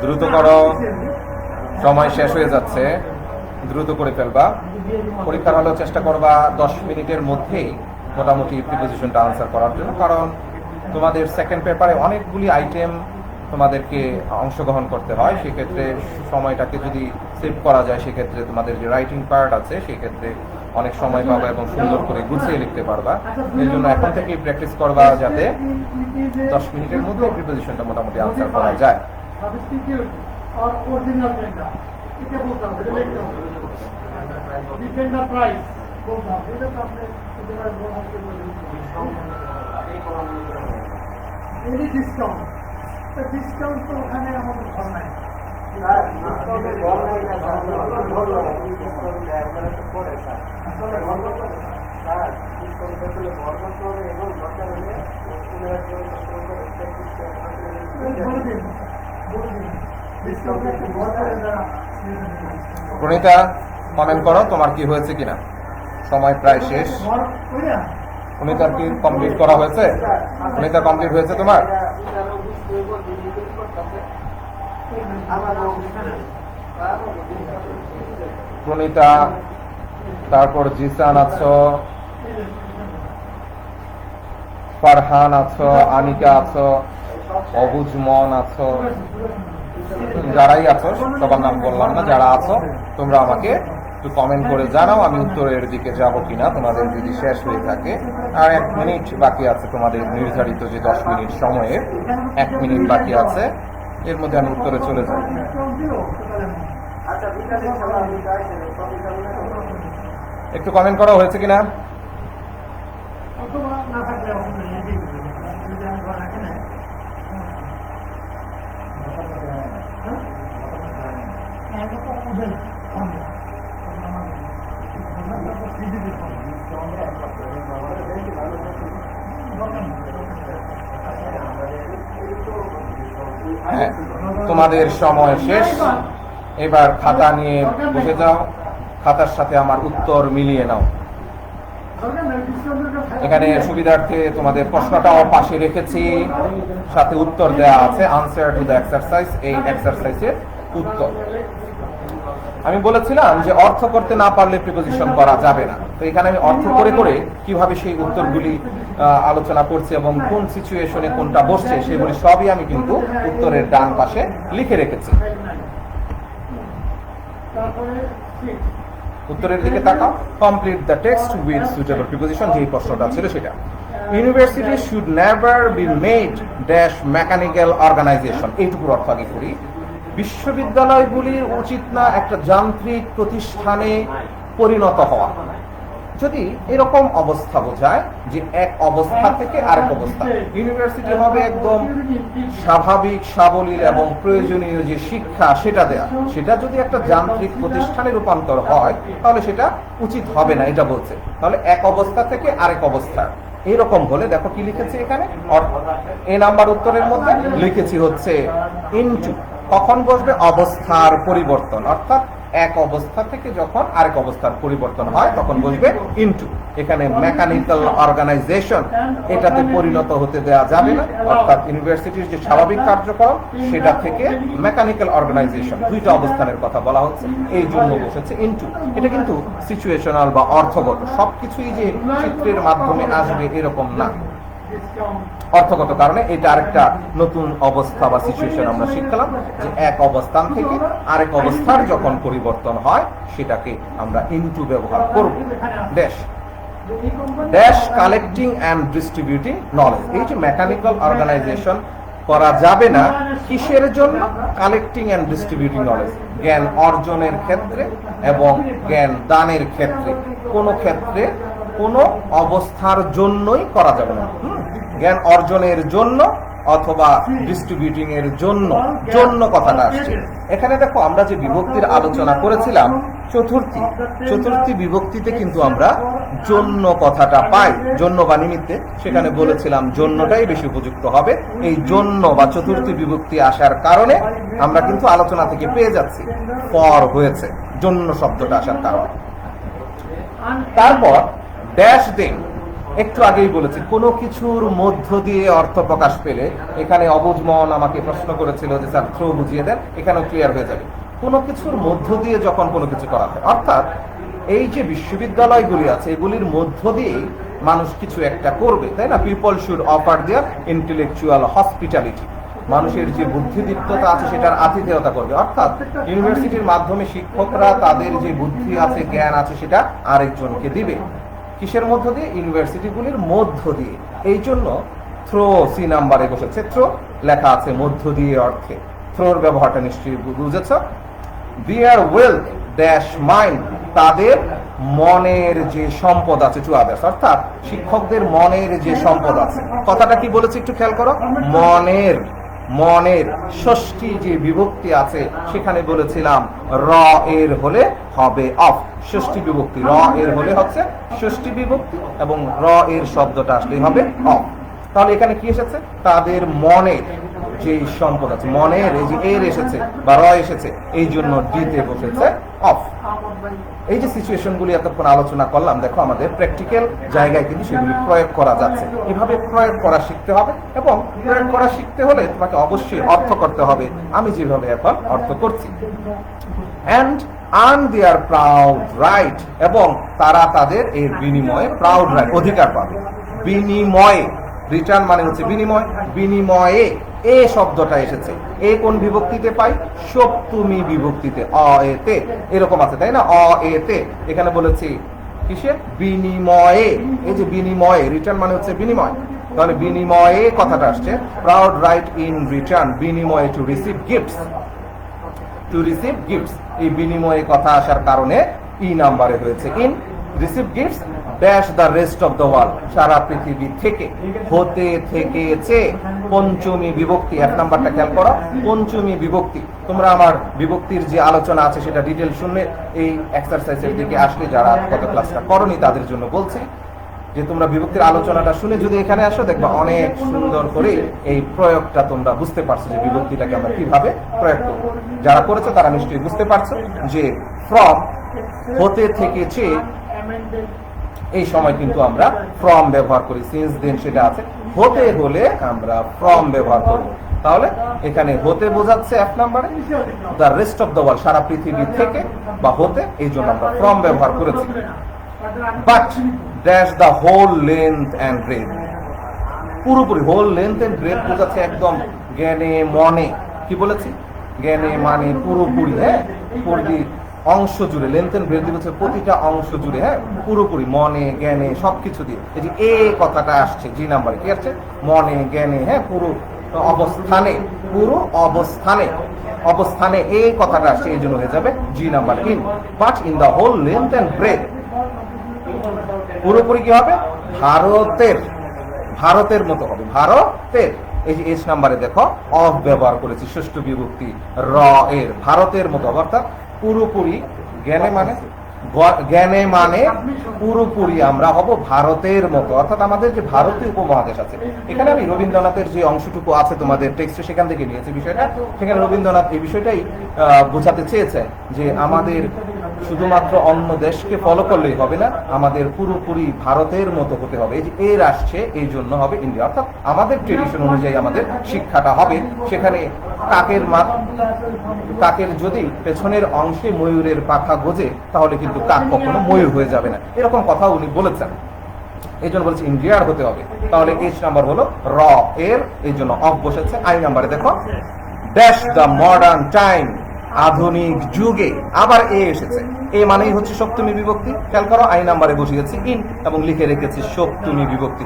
দ্রুত করো, সময় শেষ হয়ে যাচ্ছে, দ্রুত করে ফেলবা। পরীক্ষার হলেও চেষ্টা করবা 10 মিনিটের মধ্যেই মোটামুটি প্রিপোজিশনটা আনসার করার জন্য, কারণ তোমাদের সেকেন্ড পেপারে অনেকগুলি আইটেম তোমাদেরকে অংশগ্রহণ করতে হয়, সেক্ষেত্রে সময়টাকে যদি সেভ করা যায় সেক্ষেত্রে তোমাদের যে রাইটিং পার্ট আছে সেক্ষেত্রে অনেক সময় পাবা এবং সুন্দর করে গুছিয়ে লিখতে পারবা। এর জন্য এখন থেকেই প্র্যাকটিস করবা যাতে 10 মিনিটের মধ্যে প্রিপোজিশনটা মোটামুটি আনসার করা যায়। সাবস্টিটিউট আর অরিজিনাল টেন্ডার এটা বলতে হবে, এটা লিখতে হবে। টেন্ডার প্রাইস বলতে হবে, এটা তো আপনি একেবারে বড় হাতে বলে এনি ডিসকাউন্ট, ডিসকাউন্ট তো ওখানে আমাদের ঘর নাই। প্রণীতা কমেন্ট করো তোমার কি হয়েছে কিনা, সময় প্রায় শেষ। প্রণীতার কি কমপ্লিট করা হয়েছে? প্রণীতা কমপ্লিট হয়েছে তোমার? প্রণীতা, তারপর জিসান আছো, ফারহান আছো, আনিকা আছো, অবুজমন আছো, যারাই আছো সবার নাম বললাম না, যারা আছো তোমরা আমাকে একটু কমেন্ট করে জানাও আমি উত্তরের দিকে যাব কিনা, তোমাদের যদি শেষ হয়ে থাকে। আর 1 মিনিট বাকি আছে তোমাদের নির্ধারিত যে 10 মিনিট সময়ে 1 মিনিট বাকি আছে, এর মধ্যে আমি উত্তরে চলে যাব। একটু কমেন্ট করা হয়েছে কিনা? হ্যাঁ, তোমাদের সময় শেষ, এবার খাতা নিয়ে বসে যাও, খাতার সাথে আমার উত্তর মিলিয়ে নাও। এখানে সুবিধার্থে তোমাদের প্রশ্নটাও পাশে রেখেছি, সাথে উত্তর দেওয়া আছে, আনসার টু দ্য এক্সারসাইজ, এই এক্সারসাইজের উত্তর। আমি বলেছিলাম যে অর্থ করতে না পারলে প্রিপোজিশন করা যাবে না, তো এখানে আমি অর্থ করে করে কিভাবে সেই উত্তরগুলি আলোচনা করছি এবং কোন সিচুয়েশনে কোনটা বসছে সেগুলি সবই আমি কিন্তু উত্তরের ডান পাশে লিখে রেখেছি। উত্তরের দিকে তাকাও। Complete the text with suitable preposition, যেই প্রশ্নটা ছিল সেটা। University should never be made dash mechanical organisation, এইটুকুর অর্থ আগে করি। বিশ্ববিদ্যালয়গুলির উচিত না একটা যান্ত্রিক প্রতিষ্ঠানে পরিণত হওয়া। যদি এরকম অবস্থা বোঝায় যে এক অবস্থা থেকে আরেক অবস্থা, ইউনিভার্সিটি হবে একদম স্বাভাবিক সাবলীল এবং প্রয়োজনীয় যে শিক্ষা সেটা দেয়া, সেটা যদি একটা যান্ত্রিক প্রতিষ্ঠানে রূপান্তর হয় তাহলে সেটা উচিত হবে না, এটা বলছে। তাহলে এক অবস্থা থেকে আরেক অবস্থা এরকম হলে দেখো কি লিখেছি এখানে, এ নাম্বার উত্তরের মধ্যে লিখেছি হচ্ছে ইনটু। কখন বসবে? অবস্থার পরিবর্তন, অর্থাৎ এক অবস্থা থেকে যখন আরেক অবস্থার পরিবর্তন হয় তখন বসবে ইনটু। এখানে মেকানিক্যাল অর্গানাইজেশন, এটাতে পরিণত হতে দেওয়া যাবে না, অর্থাৎ ইউনিভার্সিটির যে স্বাভাবিক কার্যক্রম সেটা থেকে মেকানিক্যাল অর্গানাইজেশন, দুইটা অবস্থানের কথা বলা হচ্ছে, এই জন্য বসেছে ইনটু। এটা কিন্তু সিচুয়েশনাল বা অর্থগত, সবকিছুই যে চিত্রের মাধ্যমে আসবে এরকম না, অর্থগত কারণে এটা আরেকটা নতুন অবস্থা বা সিচুয়েশন আমরা শিখলাম, যে এক অবস্থান থেকে আরেক অবস্থার যখন পরিবর্তন হয় সেটাকে আমরা ইনটু ব্যবহার করব। Dash dash collecting and distributing knowledge, এই যে মেকানিক্যাল অর্গানাইজেশন করা যাবে না কিসের জন্য? কালেক্টিং অ্যান্ড ডিস্ট্রিবিউটিং নলেজ, জ্ঞান অর্জনের ক্ষেত্রে এবং জ্ঞান দানের ক্ষেত্রে। কোনো ক্ষেত্রে কোনো অবস্থার জন্যই করা যাবে না। জ্ঞান অর্জনের জন্য অথবা ডিস্ট্রিবিউটিং এর জন্য, জন্য কথাটা আসছে এখানে। দেখো আমরা যে বিভক্তির আলোচনা করেছিলাম চতুর্থী বিভক্তিতে কিন্তু আমরা জন্য কথাটা পাই, জন্য বা নিমিত্তে, সেখানে বলেছিলাম জন্যটাই বেশি উপযুক্ত হবে। এই জন্য বা চতুর্থী বিভক্তি আসার কারণে আমরা কিন্তু আলোচনা থেকে পেয়ে যাচ্ছি ফর হয়েছে জন্য শব্দটা আসার কারণে। তারপর ড্যাশ দিন, একটু আগেই বলেছি কোনো কিছুর মধ্য দিয়ে অর্থ প্রকাশ পেলে, এখানে অবুঝমন আমাকে প্রশ্ন করেছিল যে স্যার থ্রো বুঝিয়ে দেন, এখানেও ক্লিয়ার হয়ে যাবে। কোনো কিছুর মধ্য দিয়ে যখন কোনো কিছু করা হয়, অর্থাৎ এই যে বিশ্ববিদ্যালয়গুলি আছে এগুলির মধ্য দিয়ে মানুষ কিছু একটা করবে, তাই না? People should offer their intellectual hospitality, মানুষের যে বুদ্ধিদীপ্ততা আছে সেটার আতিথেয়তা করবে। অর্থাৎ ইউনিভার্সিটির মাধ্যমে শিক্ষকরা তাদের যে বুদ্ধি আছে, জ্ঞান আছে, সেটা আরেকজনকে দিবে। কিসের মধ্য দিয়ে? ইউনিভার্সিটিগুলির মধ্য দিয়ে। এই জন্য থ্রো সি নাম্বারে বসেছে। থ্রো লেখা আছে মধ্য দিয়ে অর্থে। থ্রোর ব্যবহারটা নিশ্চয়ই বুঝেছ। দেয়ার ওয়েলথ ড্যাশ মাইন্ড, তাদের মনের যে সম্পদ আছে চুয়াদাস, অর্থাৎ শিক্ষকদের মনের যে সম্পদ আছে। কথাটা কি বলেছে একটু খেয়াল করো। মনের ষষ্ঠী যে বিভক্তি আছে সেখানে বলেছিলাম র এর হলে হবে অফ। ষষ্ঠী বিভক্তি র এর হলে হচ্ছে ষষ্ঠী বিভক্তি এবং র এর শব্দটা আসলেই হবে অফ। তাহলে এখানে কি এসেছে? তাদের মনের যে সম্পদ আছে, মনের এই যে এর এসেছে বা র এসেছে, এই জন্য ডিতে বসেছে অফ। এই যে সিচুয়েশনগুলি এতক্ষণ আলোচনা করলাম, দেখো আমাদের প্র্যাকটিক্যাল জায়গায় কিন্তু সেগুলি প্রয়োগ করা যাচ্ছে। এভাবে প্রয়োগ করা শিখতে হবে এবং প্রয়োগ করা শিখতে হলে তোমাকে অবশ্যই অর্থ করতে হবে। আমি যেভাবে এখন অর্থ করছি। And earn their proud right, এবং তারা তাদের এর বিনিময়ে প্রাউড রাইট অধিকার পাবে। বিনিময়ে, রিটার্ন মানে হচ্ছে বিনিময়। বিনিময়ে এ শব্দটা এসেছে। এ কোন বিভক্তিতে পাই? সপ্তমী বিভক্তিতে, অ এতে। এরকম আছে তাই না? অ এতে। এখানে বলেছি কিসে? বিনিময়ে। এই যে বিনিময়ে, রিটার্ন মানে হচ্ছে বিনিময়। তাহলে বিনিময়ে কথাটা আসছে। প্রাউড রাইট ইন রিটার্ন, বিনিময়ে to receive gifts. To receive gifts, এই বিনিময়ে কথা আসার কারণে ই নাম্বারে হয়েছে in. Receive gifts dash the rest of the world, সারা পৃথিবী থেকে। হতে থেকেছে পঞ্চমী বিভক্তি। এক নাম্বারটা খেয়াল করো, পঞ্চমী বিভক্তি। তোমরা আমার বিভক্তির যে আলোচনা আছে সেটা ডিটেল শুনলে এই এক্সারসাইজের দিকে আসলে, যারা গত ক্লাসটা করনি তাদের জন্য বলছি যে তোমরা বিভক্তির আলোচনাটা শুনে যদি এখানে আসো, দেখবা অনেক সুন্দর করে এই প্রয়োগটা তোমরা বুঝতে পারছো যে বিভক্তিটাকে আমরা কিভাবে প্রয়োগ করব। যারা করেছো তারা নিশ্চয়ই বুঝতে পারছো যে ফ্রম, হতে থেকেছে, এই সময় কিন্তু আমরা ফ্রম ব্যবহার করি। সিন্স দেন সেটা আছে। হতে হলে আমরা ফ্রম ব্যবহার করব। তাহলে এখানে হতে বোঝাচ্ছে এক নম্বরে the rest of the world, সারা পৃথিবী থেকে বা হতে, এই জন্য আমরা ফ্রম ব্যবহার করেছি। But dash the whole length and breadth, পুরোপুরি হোল লেন্থ অ্যান্ড ব্রেথ বোঝাচ্ছে একদম জ্ঞানে মনে। কি বলেছি? জ্ঞানে মানে পুরোপুরি, হ্যাঁ, পুরোপুরি অংশ জুড়ে। লেন্থ এন্ড ব্রেথ হচ্ছে প্রতিটা অংশ জুড়ে, হ্যাঁ, পুরোপুরি মনে জ্ঞানে সবকিছু দিয়ে। এই যে এ কথাটা আসছে জি নাম্বারে, কি আসছে? মনে জ্ঞানে, হ্যাঁ, পুরো অবস্থানে, পুরো অবস্থানে, অবস্থানে এই কথাটা আসছে, এই জন্য হয়ে যাবে G number in. But in the whole length and breadth, পুরোপুরি কি হবে? ভারতের, ভারতের মতো হবে, ভারতের। এই যে এস নাম্বারে দেখো অফ ব্যবহার করেছি, ষষ্ঠ বিভক্তি র এর, ভারতের মতো। অর্থাৎ পুরোপুরি, জ্ঞানে মানে, জ্ঞানে মানে পুরোপুরি আমরা হব ভারতের মতো। অর্থাৎ আমাদের যে ভারতীয় উপমহাদেশ আছে, এখানে আমি রবীন্দ্রনাথের যে অংশটুকু আছে তোমাদের টেক্সটে সেখান থেকে নিয়েছি বিষয়টা। সেখানে রবীন্দ্রনাথ এই বিষয়টাই বোঝাতে চেয়েছে যে আমাদের শুধুমাত্র অন্য দেশকে ফলো করলেই হবে না, আমাদের পুরোপুরি ভারতের মতো হতে হবে। এই যে এর আসছে, এই জন্য হবে ইন্ডিয়া। অর্থাৎ আমাদের ট্রেডিশন অনুযায়ী আমাদের শিক্ষাটা হবে। সেখানে কাকের যদি পেছনের অংশে ময়ূরের পাখা গোজে, তাহলে কিন্তু কাক কখনো ময়ূর হয়ে যাবে না, এরকম কথা উনি বলেছেন। এই জন্য বলছে ইন্ডিয়ার হতে হবে। তাহলে এইচ নাম্বার হলো র এর, এই জন্য অফ বসেছে। আই নাম্বারে দেখো ড্যাশ দ্য মডার্ন টাইম, আধুনিক যুগে। আবার এ এসেছে, এ মানেই হচ্ছে সপ্তমী বিভক্তি। খেয়াল করো, আই নাম্বারে বসিয়েছি ইন এবং লিখে রেখেছি সপ্তমী বিভক্তি।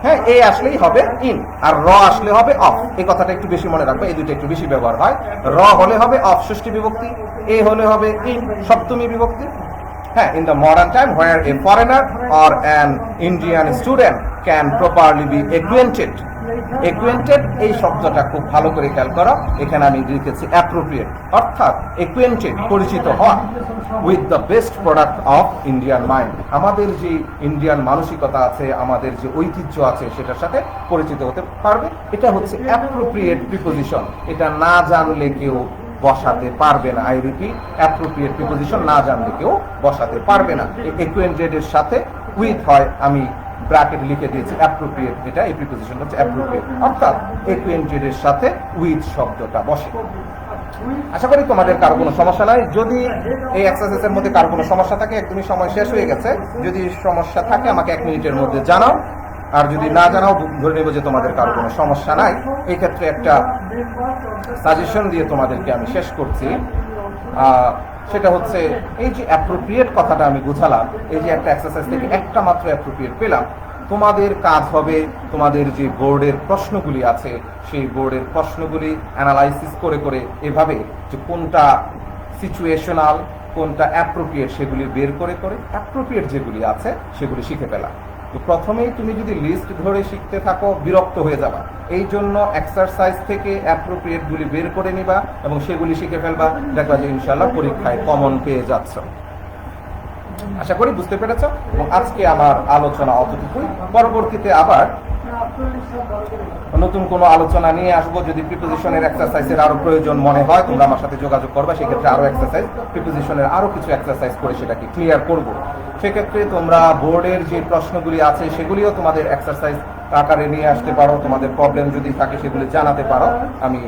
হ্যাঁ, এ আসলেই হবে ইন, আর র আসলে হবে অফ। এই কথাটা একটু বেশি মনে রাখবে, এই দুটো একটু বেশি ব্যবহার হয়। র হলে হবে অফ, ষষ্ঠী বিভক্তি। এ হলে হবে ইন, সপ্তমী বিভক্তি। হ্যাঁ, in the modern time where a foreigner or an Indian student can properly be acquainted. Acquainted এই শব্দটা খুব ভালো করে খেয়াল করো, এখানে আমি লিখেছি appropriate, অর্থাৎ acquainted পরিচিত হওয়া with the best product of Indian mind, আমাদের যে ইন্ডিয়ান মানসিকতা আছে, আমাদের যে ঐতিহ্য আছে সেটার সাথে পরিচিত হতে পারবে। এটা হচ্ছে appropriate preposition, এটা না জানলে কেউ বসাতে পারবে না। আই রিপিট, অ্যাপ্রোপ্রিয়েট প্রিপোজিশন না জানলে কেউ বসাতে পারবে না। অ্যাকুয়েন্টেড এর সাথে উইথ হয়, আমি ব্র্যাকেট লিখে দিয়েছি অ্যাপ্রোপ্রিয়েট, এটা এই প্রিপোজিশন হচ্ছে অ্যাপ্রোপ্রিয়েট, অর্থাৎ অ্যাকুয়েন্টেড এর সাথে উইথ শব্দটা বসে। আশা করি তোমাদের কারো কোনো সমস্যা নাই। যদি এই এক্সারসাইজের মধ্যে কারো কোনো সমস্যা থাকে, একদমই সময় শেষ হয়ে গেছে, যদি সমস্যা থাকে আমাকে 1 মিনিটের মধ্যে জানাও, আর যদি না জানাও ধরে নেব যে তোমাদের কারো কোনো সমস্যা নাই। এই ক্ষেত্রে একটা সাজেশন দিয়ে তোমাদেরকে আমি শেষ করছি। সেটা হচ্ছে এই যে অ্যাপ্রোপ্রিয়েট কথাটা আমি বুঝালাম, এই যে একটা এক্সারসাইজ থেকে একটা মাত্র অ্যাপ্রোপ্রিয়েট পেলাম, তোমাদের কাজ হবে তোমাদের যে বোর্ডের প্রশ্নগুলি আছে সেই বোর্ডের প্রশ্নগুলি অ্যানালাইসিস করে করে এভাবে যে কোনটা সিচুয়েশনাল কোনটা অ্যাপ্রোপ্রিয়েট সেগুলি বের করে করে অ্যাপ্রোপ্রিয়েট যেগুলি আছে সেগুলি শিখে ফেলা। তো প্রথমেই তুমি যদি লিস্ট ধরে শিখতে থাকো বিরক্ত হয়ে যাবা, এই জন্য এক্সারসাইজ থেকে অ্যাপ্রোপ্রিয়েটগুলি বের করে নিবা এবং সেগুলি শিখে ফেলবা, দেখবা যে ইনশাল্লাহ পরীক্ষায় কমন পেয়ে যাচ্ছ। আশা করি বুঝতে পেরেছ। এবং আজকে আমার আলোচনা অতটুকুই, পরবর্তীতে আবার নতুন কোনো আলোচনা নিয়ে আসবো। যদি প্রিপোজিশনের এক্সারসাইজের আরো প্রয়োজন মনে হয় তোমরা আমার সাথে যোগাযোগ করবে, সেক্ষেত্রে আরো এক্সারসাইজ প্রিপোজিশনের আরো কিছু এক্সারসাইজ করে সেটাকে ক্লিয়ার করব। সেক্ষেত্রে তোমরা বোর্ডের যে প্রশ্নগুলি আছে সেগুলিও তোমাদের এক্সারসাইজ আকারে নিয়ে আসতে পারো, তোমাদের প্রবলেম যদি থাকে সেগুলি জানাতে পারো, আমি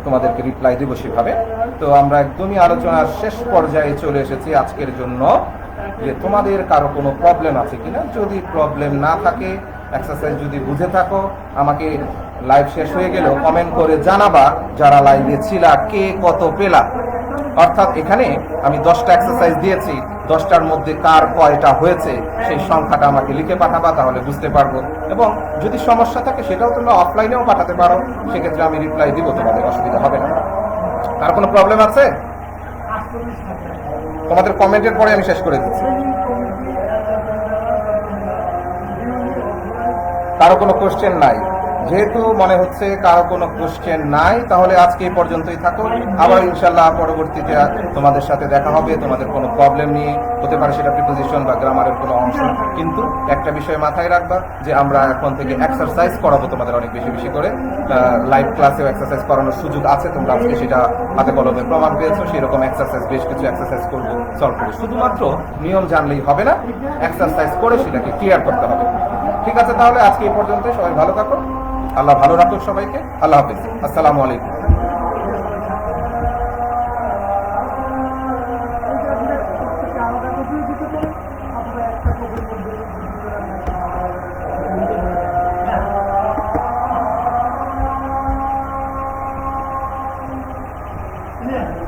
তোমাদেরকে রিপ্লাই দেবো সেভাবে। তো আমরা একদমই আলোচনার শেষ পর্যায়ে চলে এসেছি আজকের জন্য, যে তোমাদের কারো কোনো প্রবলেম আছে কিনা। যদি প্রবলেম না থাকে, এক্সারসাইজ যদি বুঝে থাকো, আমাকে লাইভ শেষ হয়ে গেলেও কমেন্ট করে জানাবা যারা লাইভে ছিলা কে কত পেলা। অর্থাৎ এখানে আমি 10টা এক্সারসাইজ দিয়েছি, 10টার মধ্যে কার কয়টা হয়েছে সেই সংখ্যাটা আমাকে লিখে পাঠাবা, তাহলে বুঝতে পারবো। এবং যদি সমস্যা থাকে সেটাও তোমরা অফলাইনেও পাঠাতে পারো, সেক্ষেত্রে আমি রিপ্লাই দিব, তোমাদের অসুবিধা হবে না। আর কোনো প্রবলেম আছে? তোমাদের কমেন্টের পরে আমি শেষ করে দিচ্ছি। কারো কোনো কোশ্চেন নাই? যেহেতু মনে হচ্ছে কারো কোনো কোশ্চেন নাই, তাহলে আজকে এই পর্যন্তই থাকো। আবার ইনশাল্লাহ পরবর্তীতে তোমাদের সাথে দেখা হবে তোমাদের কোনো প্রবলেম নিয়ে, হতে পারে সেটা প্রিপোজিশন বা গ্রামারের কোনো অংশ। কিন্তু একটা বিষয় মাথায় রাখবা যে আমরা এখন থেকে এক্সারসাইজ করাবো তোমাদের অনেক বেশি বেশি করে। লাইভ ক্লাসেও এক্সারসাইজ করানোর সুযোগ আছে, তোমরা আজকে সেটা হাতে কলমে প্রমাণ পেয়েছো। সেই রকম এক্সারসাইজ বেশ কিছু এক্সারসাইজ করবো, সলভ করবো। শুধুমাত্র নিয়ম জানলেই হবে না, এক্সারসাইজ করে সেটাকে ক্লিয়ার করতে হবে। ঠিক আছে, তাহলে আজকে এই পর্যন্ত। সবাই ভালো থাকো, আল্লাহ ভালো রাখুক সবাইকে। আল্লাহ হাফিজ, আসসালামু আলাইকুম। Yeah.